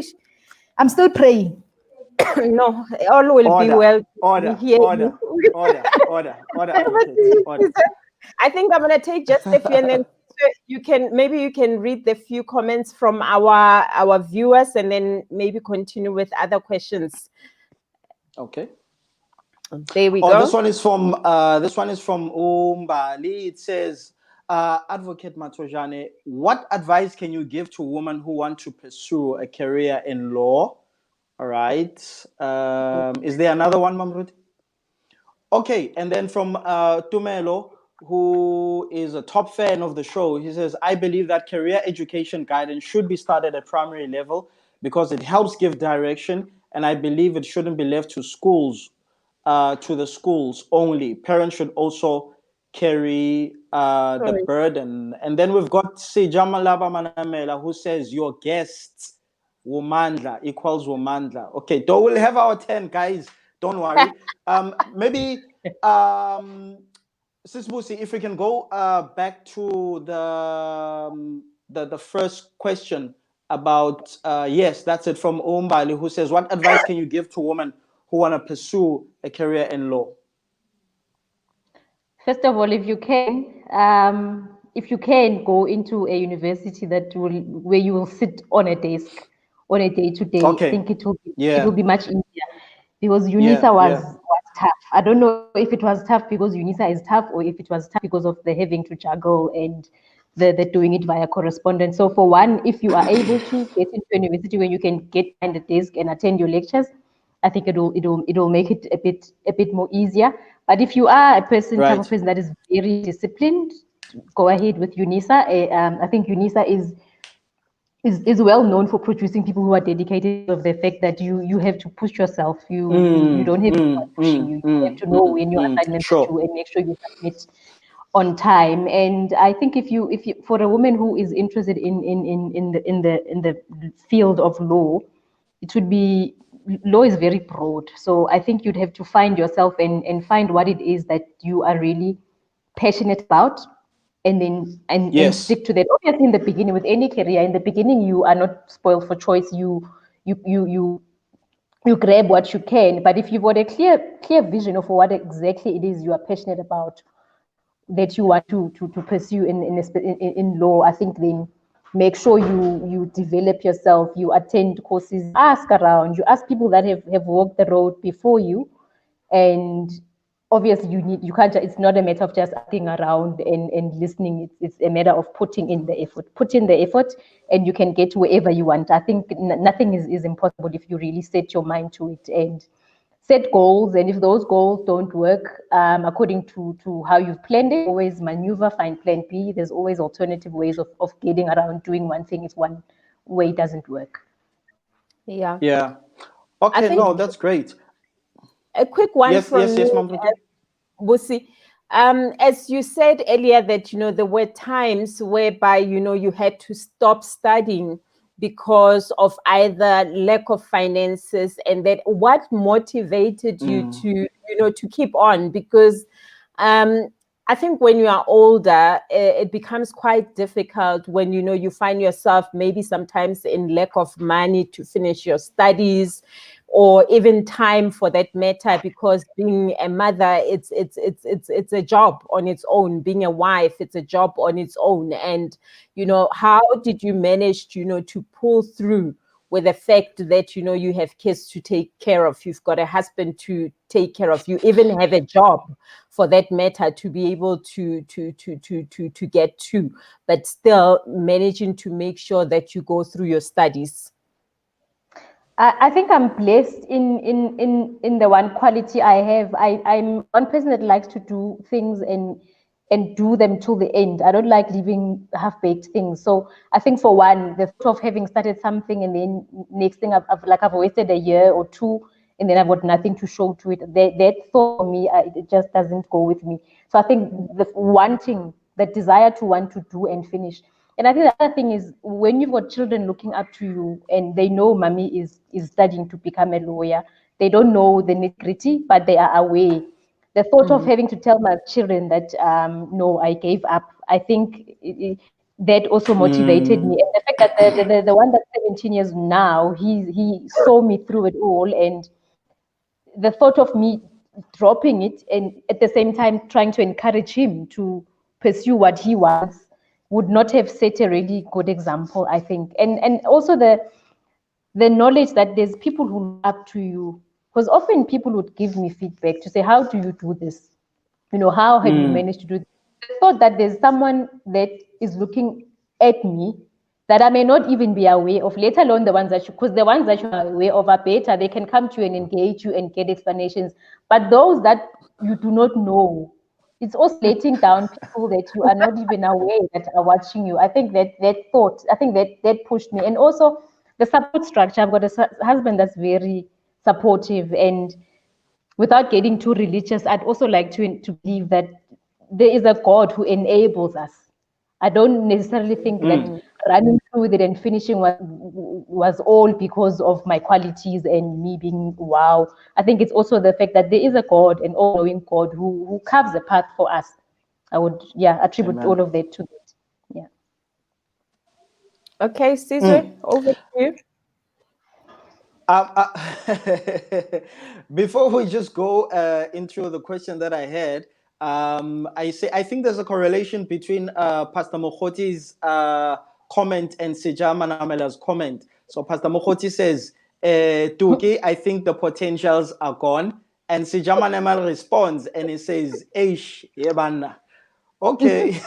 I'm still praying.
No, all will be well.
Order.
I think I'm gonna take just a few, and then you can read the few comments from our viewers, and then maybe continue with other questions.
Okay.
There we go.
This one is from Umbali. It says, Advocate Matojane, what advice can you give to women who want to pursue a career in law? All right. Is there another one, Mamruti? Okay. And then from Tumelo, who is a top fan of the show, he says, I believe that career education guidance should be started at primary level because it helps give direction. And I believe it shouldn't be left to schools, to the schools only. Parents should also carry the burden. And then we've got Sejamalaba Manamela, who says your guests Womandla equals Womandla. Okay, we'll have our 10, guys. Don't worry. Maybe Sis Busi, if we can go back to the first question about yes, that's it, from Umbali, who says, what advice can you give to women who want to pursue a career in law?
First of all, if you can go into a university where you will sit on a desk on a day-to-day,
Okay.
I think it will
Yeah.
be much easier, because UNISA was tough. I don't know if it was tough because UNISA is tough, or if it was tough because of the having to juggle and the doing it via correspondence. So for one, if you are able to get into a university where you can get behind the desk and attend your lectures, I think it'll make it a bit more easier. But if you are a type of person that is very disciplined, go ahead with UNISA. I think UNISA is well known for producing people who are dedicated, of the fact that you have to push yourself. You don't have to pushing you. You have to know when your assignments are due and make sure you submit on time. And I think if you for a woman who is interested in the field of law, it would be, law is very broad. So I think you'd have to find yourself and find what it is that you are really passionate about, and then and stick to that. Obviously, in the beginning, with any career, in the beginning, you are not spoiled for choice. You grab what you can. But if you've got a clear vision of what exactly it is you are passionate about, that you want to pursue in law, I think then make sure you develop yourself, you attend courses, ask around, you ask people that have walked the road before you. And obviously you can't, it's not a matter of just asking around and listening. It's a matter of putting in the effort, and you can get wherever you want. I think nothing is impossible if you really set your mind to it and set goals. And if those goals don't work according to how you've planned it, always maneuver, find plan B. There's always alternative ways of getting around doing one thing if one way doesn't work.
Yeah. Okay, no, that's great.
A quick one from me, Busi. As you said earlier that, there were times whereby, you had to stop studying because of either lack of finances, and that what motivated you to keep on? Because I think when you are older, it becomes quite difficult when, you find yourself maybe sometimes in lack of money to finish your studies, or even time for that matter, because being a mother, it's a job on its own. Being a wife, it's a job on its own. And, how did you manage, to pull through with the fact that, you have kids to take care of, you've got a husband to take care of, you even have a job for that matter to be able to get to, but still managing to make sure that you go through your studies?
I think I'm blessed in the one quality I have. I'm one person that likes to do things and do them till the end. I don't like leaving half-baked things. So I think for one, the thought of having started something and then next thing I've wasted a year or two and then I've got nothing to show to it. That thought for me, it just doesn't go with me. So I think that desire to want to do and finish. And I think the other thing is, when you've got children looking up to you and they know mommy is studying to become a lawyer, they don't know the nitty-gritty, but they are aware. The thought of having to tell my children that, no, I gave up, I think that also motivated me. And the fact that the one that's 17 years now, he saw me through it all. And the thought of me dropping it and at the same time trying to encourage him to pursue what he wants would not have set a really good example, I think. And also the knowledge that there's people who look up to you, because often people would give me feedback to say, how do you do this? How have you managed to do this? I thought that there's someone that is looking at me that I may not even be aware of, let alone the ones that because the ones that you are aware of are better. They can come to you and engage you and get explanations. But those that you do not know, it's also letting down people that you are not even aware that are watching you. I think that thought, I think that pushed me. And also, the support structure. I've got a husband that's very supportive, and without getting too religious, I'd also like to believe that there is a God who enables us. I don't necessarily think that running through it and finishing was all because of my qualities and me being wow. I think it's also the fact that there is a God, an all-knowing God who carves a path for us. I would, attribute all of that to that. Yeah.
Okay, Caesar, over to you.
Before we just go into the question that I had, I think there's a correlation between Pastor Mokhoti's comment and Sejama Namela's comment. So Pastor Mokhoti says, Tuki, I think the potentials are gone. And Sejama Namel responds and he says, Eish, yebana. Okay.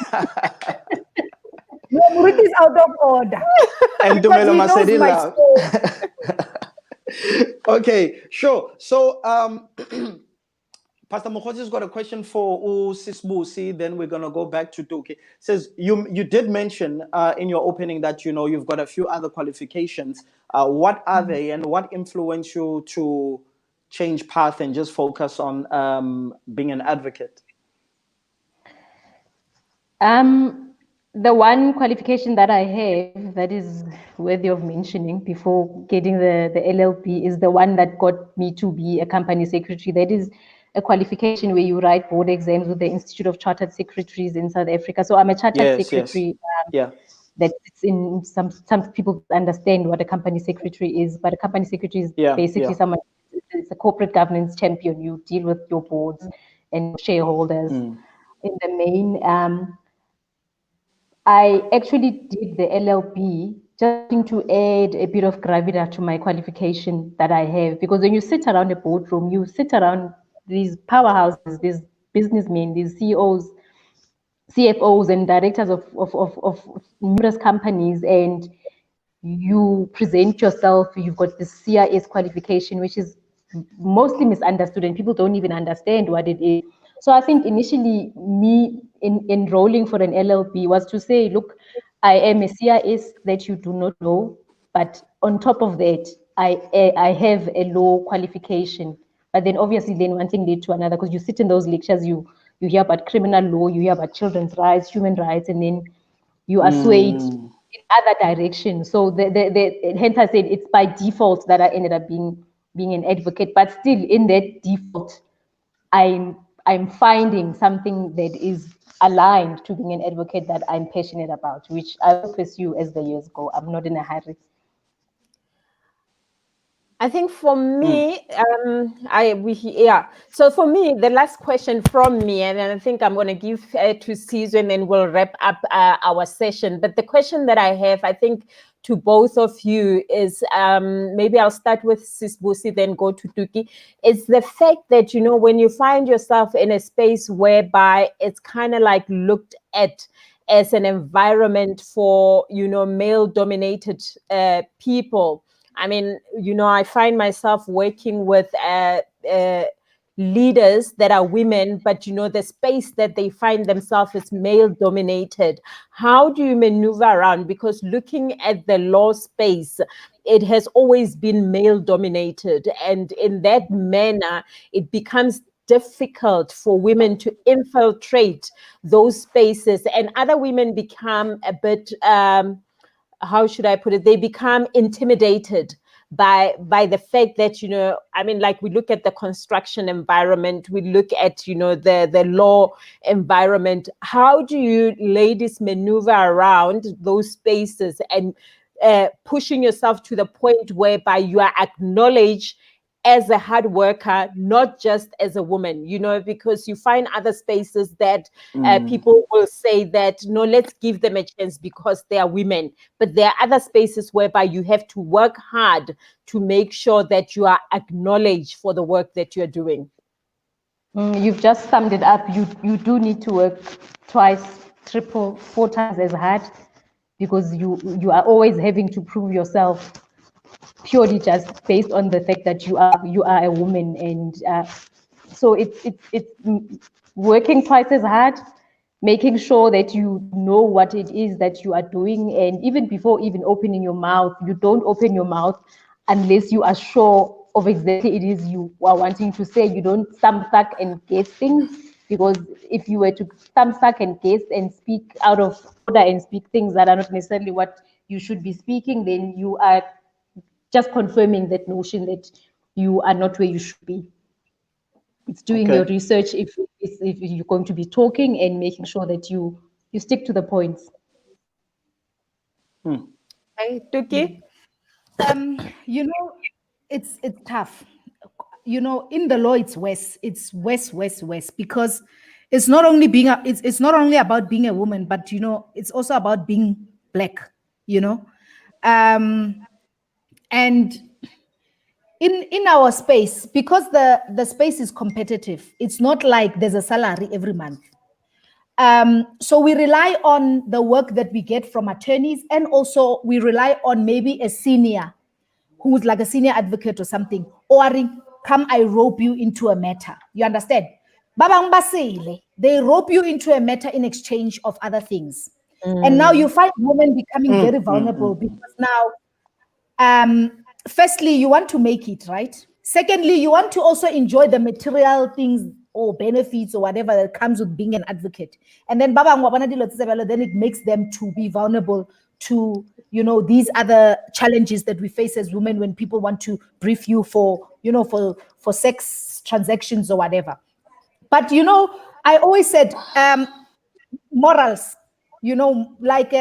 No, Muruti is out of order.
And
Because
Dumelo
he knows my
Masedila.
story.
Okay, sure. So Pastor Mokhoti's got a question for Sisbusi, then we're gonna go back to Tuki. Says you did mention in your opening that you've got a few other qualifications. What are they, and what influenced you to change path and just focus on being an advocate?
The one qualification that I have that is worthy of mentioning before getting the LLB is the one that got me to be a company secretary. That is a qualification where you write board exams with the Institute of Chartered Secretaries in South Africa. So I'm a chartered secretary.
Yeah.
That it's in some people understand what a company secretary is, but a company secretary is basically someone. It's a corporate governance champion. You deal with your boards and shareholders in the main. I actually did the LLB just to add a bit of gravitas to my qualification that I have. Because when you sit around a boardroom, you sit around these powerhouses, these businessmen, these CEOs, CFOs, and directors of numerous companies, and you present yourself, you've got this CIS qualification, which is mostly misunderstood, and people don't even understand what it is. So I think initially me enrolling for an LLB was to say, look, I am a CIS that you do not know, but on top of that, I have a law qualification. But then obviously then one thing led to another, because you sit in those lectures, you hear about criminal law, you hear about children's rights, human rights, and then you are swayed in other directions. So hence I said it's by default that I ended up being an advocate, but still in that default, I'm finding something that is aligned to being an advocate that I'm passionate about, which I will pursue as the years go. I'm not in a hurry.
I think for me, So for me, the last question from me, and I think I'm going to give to Caesar, and then we'll wrap up our session. But the question that I have, I think, to both of you is, maybe I'll start with Sisbusi, then go to Tuki. It's the fact that, when you find yourself in a space whereby it's kind of like looked at as an environment for, male-dominated people. I mean, I find myself working with leaders that are women, but, the space that they find themselves is male dominated. How do you maneuver around? Because looking at the law space, it has always been male dominated. And in that manner, it becomes difficult for women to infiltrate those spaces, and other women become a bit, how should I put it? They become intimidated by the fact that, like we look at the construction environment, we look at, the law environment. How do you ladies maneuver around those spaces and pushing yourself to the point whereby you are acknowledged as a hard worker, not just as a woman, because you find other spaces that people will say that, no, let's give them a chance because they are women. But there are other spaces whereby you have to work hard to make sure that you are acknowledged for the work that you're doing.
You've just summed it up. You do need to work twice, triple, 4 times as hard, because you are always having to prove yourself, purely just based on the fact that you are a woman, and so it's working twice as hard, making sure that you know what it is that you are doing. And even before even opening your mouth, you don't open your mouth unless you are sure of exactly it is you are wanting to say. You don't thumb suck and guess things, because if you were to thumb suck and guess and speak out of order and speak things that are not necessarily what you should be speaking, then you are just confirming that notion that you are not where you should be. It's doing your research if you're going to be talking, and making sure that you stick to the points.
Hey, Tuki?
You know, it's tough. You know, in the law, it's west, because it's not only being it's not only about being a woman, but you know, it's also about being black. You know, and in our space, because the space is competitive, it's not like there's a salary every month. So we rely on the work that we get from attorneys, and also we rely on maybe a senior who's like a senior advocate or something, or come, I rope you into a matter. You understand? Babang basile, they rope you into a matter in exchange of other things. And now you find women becoming very vulnerable, because now, firstly, you want to make it, right? Secondly, you want to also enjoy the material things or benefits or whatever that comes with being an advocate. And then then it makes them to be vulnerable to, you know, these other challenges that we face as women when people want to brief you for, you know, for sex transactions or whatever. But, you know, I always said, morals, you know, like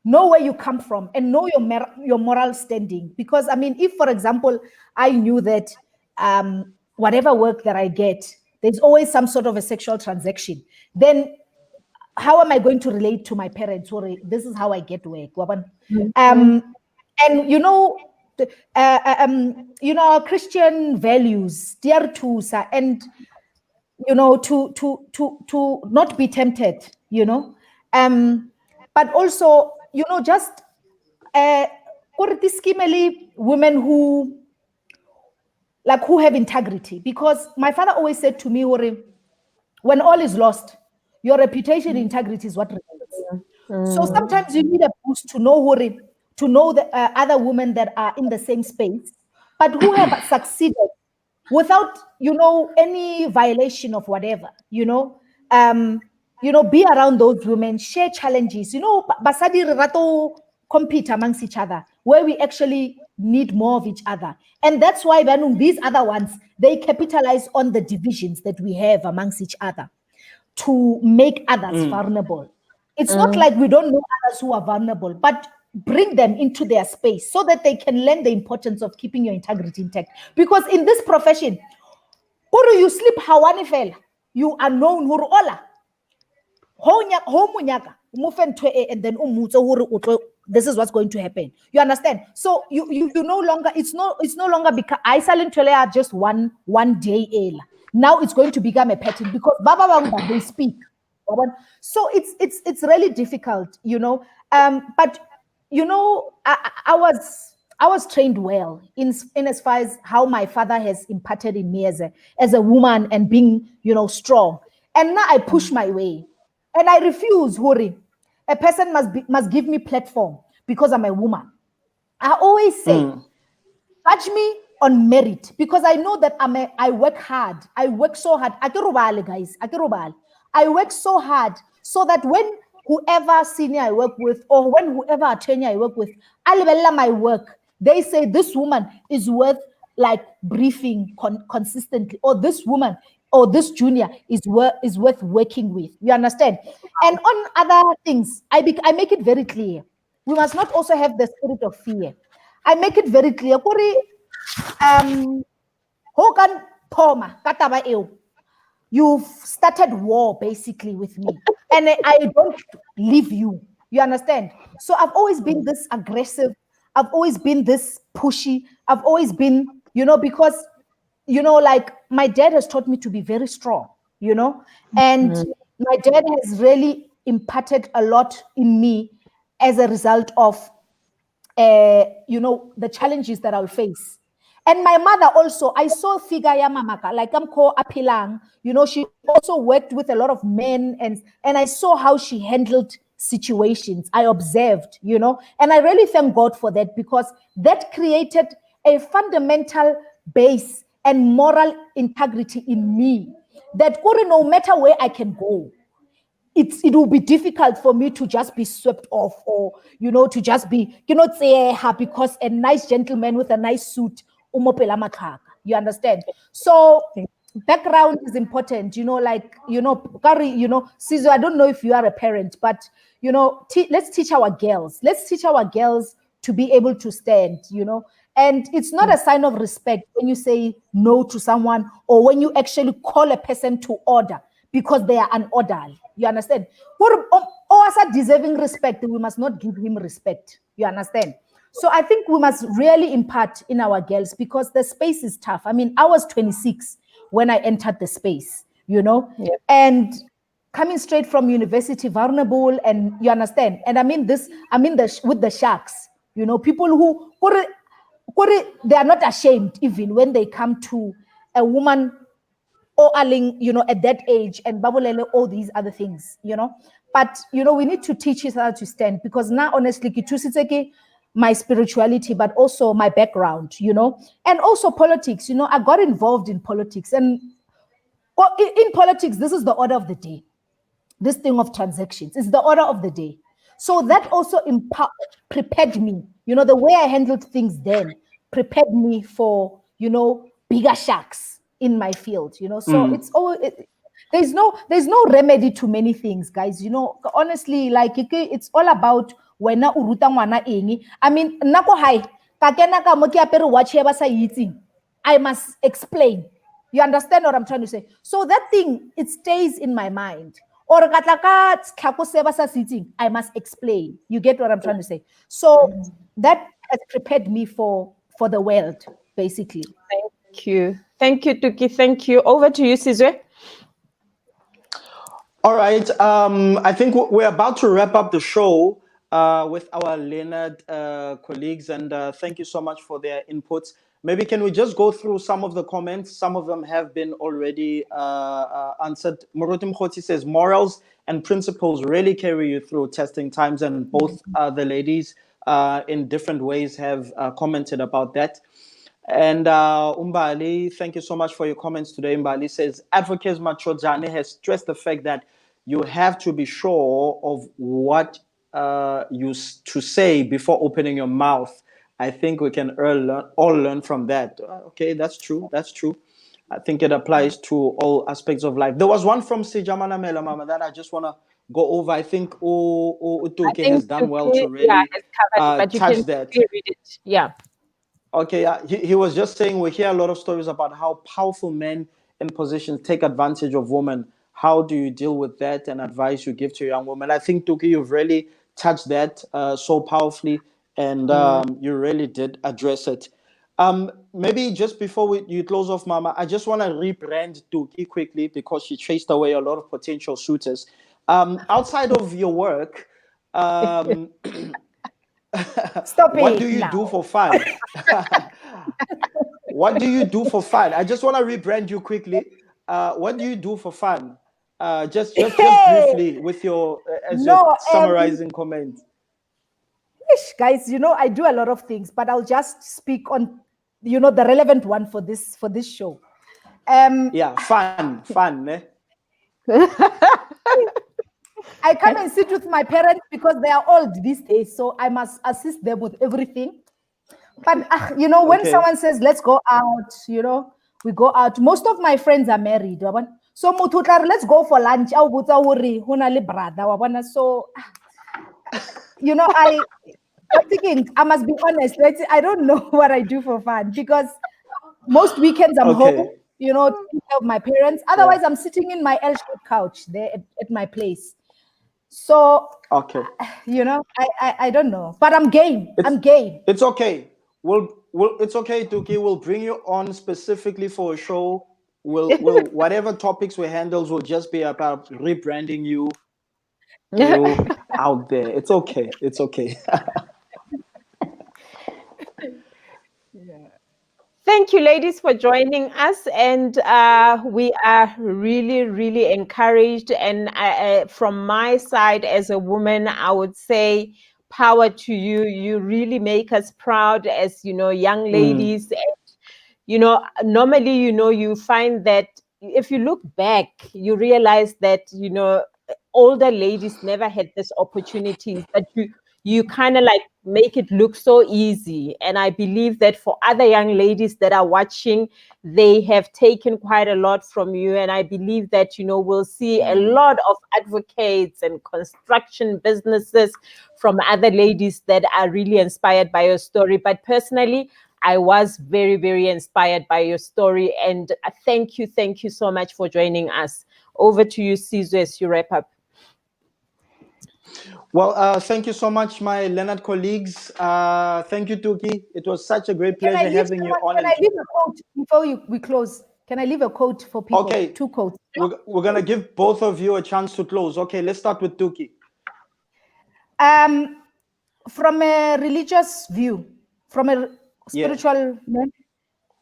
know where you come from and know your moral standing. Because I mean, if for example I knew that whatever work that I get, there's always some sort of a sexual transaction, then how am I going to relate to my parents? Sorry, this is how I get work. And you know, our Christian values, dear to and you know, to not be tempted, you know, but also, you know, just women who have integrity. Because my father always said to me, when all is lost, your reputation, integrity is what remains. So sometimes you need a boost to know the other women that are in the same space, but who have succeeded without, you know, any violation of whatever, you know, be around those women, share challenges, you know, basadi rato compete amongst each other, where we actually need more of each other. And that's why these other ones, they capitalize on the divisions that we have amongst each other to make others vulnerable. It's not like we don't know others who are vulnerable, but bring them into their space so that they can learn the importance of keeping your integrity intact. Because in this profession, you sleep hawani fela, you are known who ola. And then this is what's going to happen. You understand? So you no longer, it's no longer because I silent are just one day. Now it's going to become a pattern, because Baba they speak. So it's really difficult, you know. But you know, I was trained well in as far as how my father has imparted in me as a woman, and being, you know, strong. And now I push my way, and I refuse. A person must give me platform because I'm a woman. I always say, judge me on merit, because I know that I work hard. I work so hard. Guys, I work so hard so that when whoever senior I work with, or when whoever attorney I work with, I my work, they say this woman is worth like briefing consistently, or this woman or this junior is worth working with. You understand? And on other things, I make it very clear. We must not also have the spirit of fear. I make it very clear. Hogan Poma, kataba eo. You've started war basically with me, and I don't leave you. You understand? So I've always been this aggressive. I've always been this pushy. I've always been, you know, because, you know, like my dad has taught me to be very strong, you know, and my dad has really imparted a lot in me as a result of, you know, the challenges that I'll face. And my mother also, I saw figure ya mamaka, like I'm called Apilang, she also worked with a lot of men, and I saw how she handled situations. I observed, and I really thank God for that, because that created a fundamental base and moral integrity in me, that no matter where I can go, it will be difficult for me to just be swept off, or to just be because a nice gentleman with a nice suit umopela matlhaka. You understand? So background is important, Sizo, I don't know if you are a parent, but let's teach our girls to be able to stand, and it's not a sign of respect when you say no to someone, or when you actually call a person to order because they are unorderly. You understand? Or as a deserving respect, we must not give him respect. You understand? So I think we must really impart in our girls, because the space is tough. I mean, I was 26 when I entered the space, and coming straight from university, vulnerable, and you understand. And with the sharks, people who they are not ashamed even when they come to a woman or at that age, and babulele all these other things, But we need to teach each other to stand, because now honestly, my spirituality, but also my background, and also politics. I got involved in politics, and in politics, this is the order of the day. This thing of transactions is the order of the day. So that also prepared me. The way I handled things then prepared me for, bigger sharks in my field. So it's all. There's no remedy to many things, guys. Honestly, like it's all about when uruta ngwana eng. I mean, nako hai ka kena ka mo ke apere watch ba sa itseng. I must explain. You understand what I'm trying to say? So that thing, it stays in my mind. Or I must explain. You get what I'm trying to say? So that has prepared me for the world, basically.
Thank you. Thank you, Tuki. Thank you. Over to you, Sizwe.
All right. I think we're about to wrap up the show with our Leonard colleagues, and thank you so much for their inputs. Maybe can we just go through some of the comments? Some of them have been already answered. Murutim Khoti says, morals and principles really carry you through testing times, and both the ladies in different ways have commented about that. And Umbali, thank you so much for your comments today. Umbali says, Advocate Machojane has stressed the fact that you have to be sure of what to say before opening your mouth. I think we can all learn from that. Okay, that's true. That's true. I think it applies to all aspects of life. There was one from Sijamana Mela Mama that I just want to go over. I think Utuke has done well to really touch that.
Read it. Yeah.
Okay, he was just saying we hear a lot of stories about how powerful men in positions take advantage of women. How do you deal with that, and advice you give to young women? I think, Tuki, you've really touched that so powerfully, and you really did address it. Maybe just before you close off, Mama, I just want to rebrand Tuki quickly, because she chased away a lot of potential suitors. Outside of your work,
Stop it.
What do you do for fun? What do you do for fun? I just want to rebrand you quickly. What do you do for fun? Just briefly with your summarizing comment.
Guys, I do a lot of things, but I'll just speak on, the relevant one for this show.
Yeah, fun, eh?
I come and sit with my parents because they are old these days, so I must assist them with everything. But when someone says let's go out, we go out. Most of my friends are married. So let's go for lunch. So I'm thinking, I must be honest. I don't know what I do for fun, because most weekends I'm home, taking care of my parents. Otherwise, I'm sitting in my L-shaped couch there at my place. So, I don't know, but I'm game. I'm game.
It's okay. It's okay, Tuki. We'll bring you on specifically for a show. We'll whatever topics we handle will just be about rebranding you out there. It's okay. It's okay.
Thank you, ladies, for joining us. And we are really, really encouraged. And from my side, as a woman, I would say, power to you. You really make us proud as, young ladies. And, normally, you find that if you look back, you realize that, older ladies never had this opportunities, but you kind of like make it look so easy. And I believe that for other young ladies that are watching, they have taken quite a lot from you. And I believe that, we'll see a lot of advocates and construction businesses from other ladies that are really inspired by your story. But personally, I was very, very inspired by your story. And thank you so much for joining us. Over to you, Sizwe, as you wrap up.
Well, thank you so much, my Leonard colleagues. Thank you, Tuki. It was such a great pleasure having you on.
Can I leave a quote before we close? Can I leave a quote for people?
Okay.
2 quotes.
We're going to give both of you a chance to close. Okay, let's start with Tuki.
From a religious view, from a spiritual,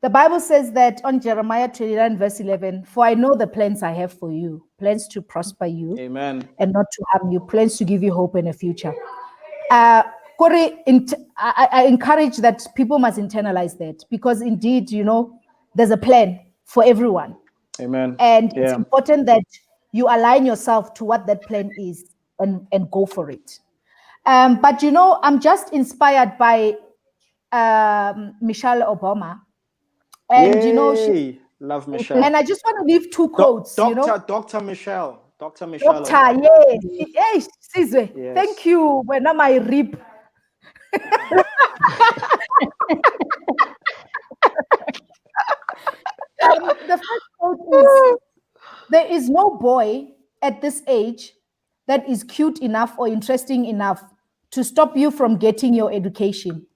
the Bible says that on Jeremiah 29, verse 11, for I know the plans I have for you, plans to prosper you,
Amen,
and not to harm you, plans to give you hope in a future. Corey, I encourage that people must internalize that, because indeed, there's a plan for everyone.
Amen.
And it's important that you align yourself to what that plan is and go for it. But I'm just inspired by Michelle Obama. And
she love Michelle.
And I just want to leave 2 quotes.
Dr. Michelle. Dr. Michelle.
Doctor, yes. Hey, Sizwe,
yes.
Thank you. When am I rip? The first quote is, there is no boy at this age that is cute enough or interesting enough to stop you from getting your education.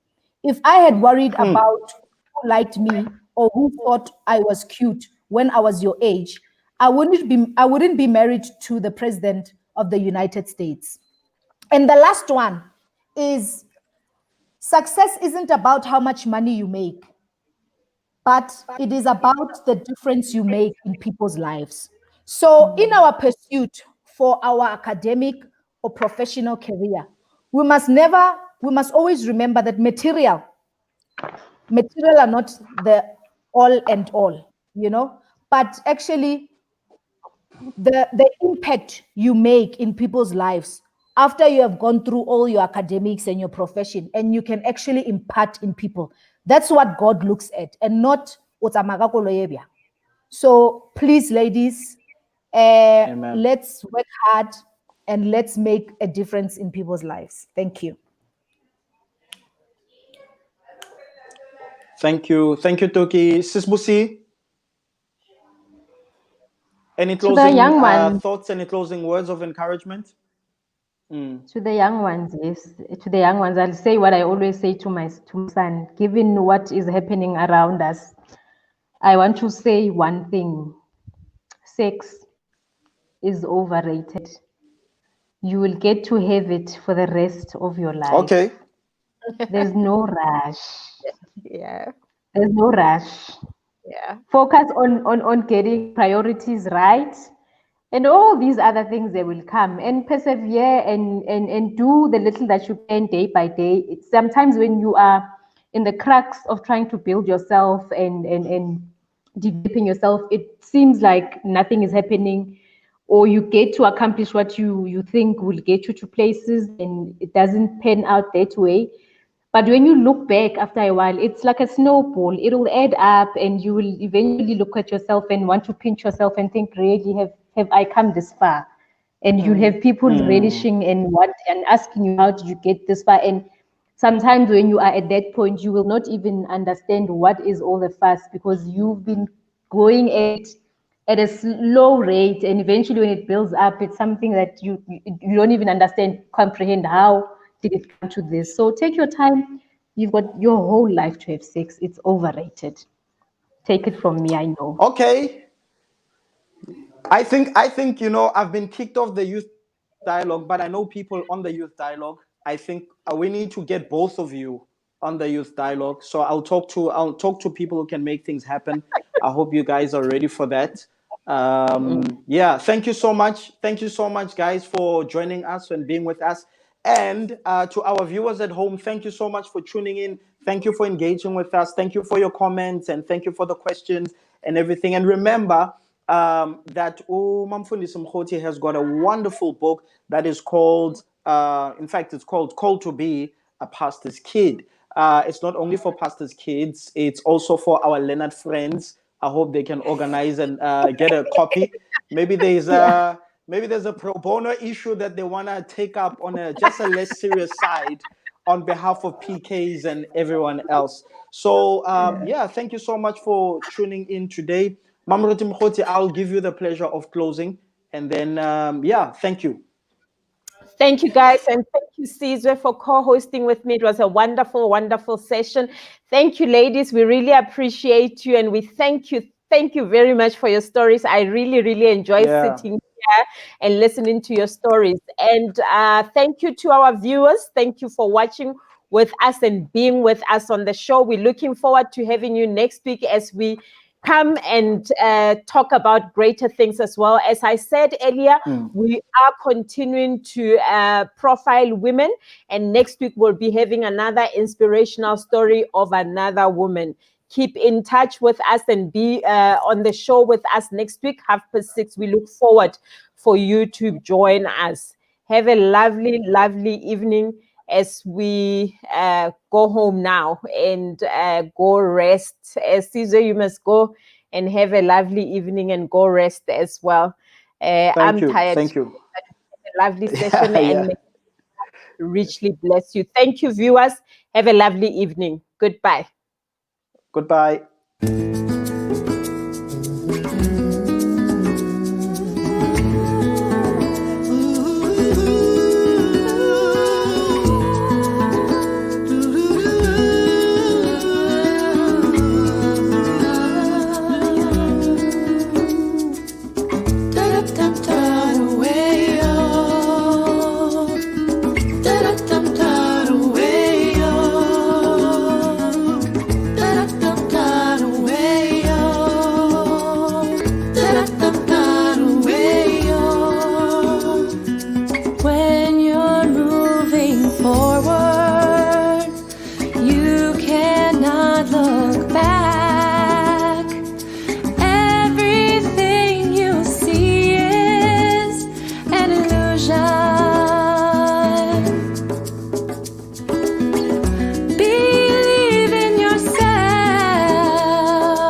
If I had worried about who liked me or who thought I was cute when I was your age, I wouldn't be married to the President of the United States. And the last one is, success isn't about how much money you make, but it is about the difference you make in people's lives. So in our pursuit for our academic or professional career, we must always remember that material are not the all and all, but actually the impact you make in people's lives after you have gone through all your academics and your profession, and you can actually impart in people. That's what God looks at, and not Otamagakoloyebia. So please, ladies, let's work hard and let's make a difference in people's lives. Thank you.
Thank you, Toki. Sis Busi, any closing thoughts, any closing words of encouragement?
To the young ones, yes. To the young ones, I'll say what I always say to my son. Given what is happening around us, I want to say one thing. Sex is overrated. You will get to have it for the rest of your life.
Okay.
There's no rush.
Yeah.
There's no rush.
Yeah.
Focus on getting priorities right. And all these other things, they will come, and persevere and do the little that you can day by day. It's sometimes when you are in the crux of trying to build yourself and developing yourself, it seems like nothing is happening, or you get to accomplish what you think will get you to places, and it doesn't pan out that way. But when you look back after a while, it's like a snowball. It'll add up, and you will eventually look at yourself and want to pinch yourself and think, really, have I come this far? And you'll have people relishing and asking you, how did you get this far? And sometimes when you are at that point, you will not even understand what is all the fuss, because you've been going at a slow rate, and eventually when it builds up, it's something that you don't even comprehend how did it come to this. So take your time. You've got your whole life to have sex. It's overrated. Take it from me, I know.
Okay. I think I've been kicked off the youth dialogue, but I know people on the youth dialogue. I think we need to get both of you on the youth dialogue. So I'll talk to people who can make things happen. I hope you guys are ready for that. Yeah, thank you so much. Thank you so much, guys, for joining us and being with us. And to our viewers at home, thank you so much for tuning in. Thank you for engaging with us. Thank you for your comments, and thank you for the questions and everything. And remember that Mamfundisi Mkhoti has got a wonderful book that is called, in fact, it's called Called to Be a Pastor's Kid. It's not only for pastors' kids, it's also for our Leonard friends. I hope they can organize and get a copy. Maybe there's a pro bono issue that they want to take up on just a less serious side on behalf of PKs and everyone else. So yeah, thank you so much for tuning in today. Mamroti Mkhoti, I'll give you the pleasure of closing. And then, yeah, thank you.
Thank you, guys, and thank you, Sizwe, for co-hosting with me. It was a wonderful, wonderful session. Thank you, ladies. We really appreciate you, and we thank you very much for your stories. I really, really enjoy sitting here and listening to your stories. And thank you to our viewers. Thank you for watching with us and being with us on the show. We're looking forward to having you next week as we come and talk about greater things as well. As I said earlier, we are continuing to profile women, and next week we'll be having another inspirational story of another woman. Keep in touch with us and be on the show with us next week, 6:30. We look forward for you to join us. Have a lovely, lovely evening as we go home now and go rest. Caesar, you must go and have a lovely evening and go rest as well. I'm tired.
Thank you.
A lovely session and may richly bless you. Thank you, viewers. Have a lovely evening. Goodbye.
Goodbye.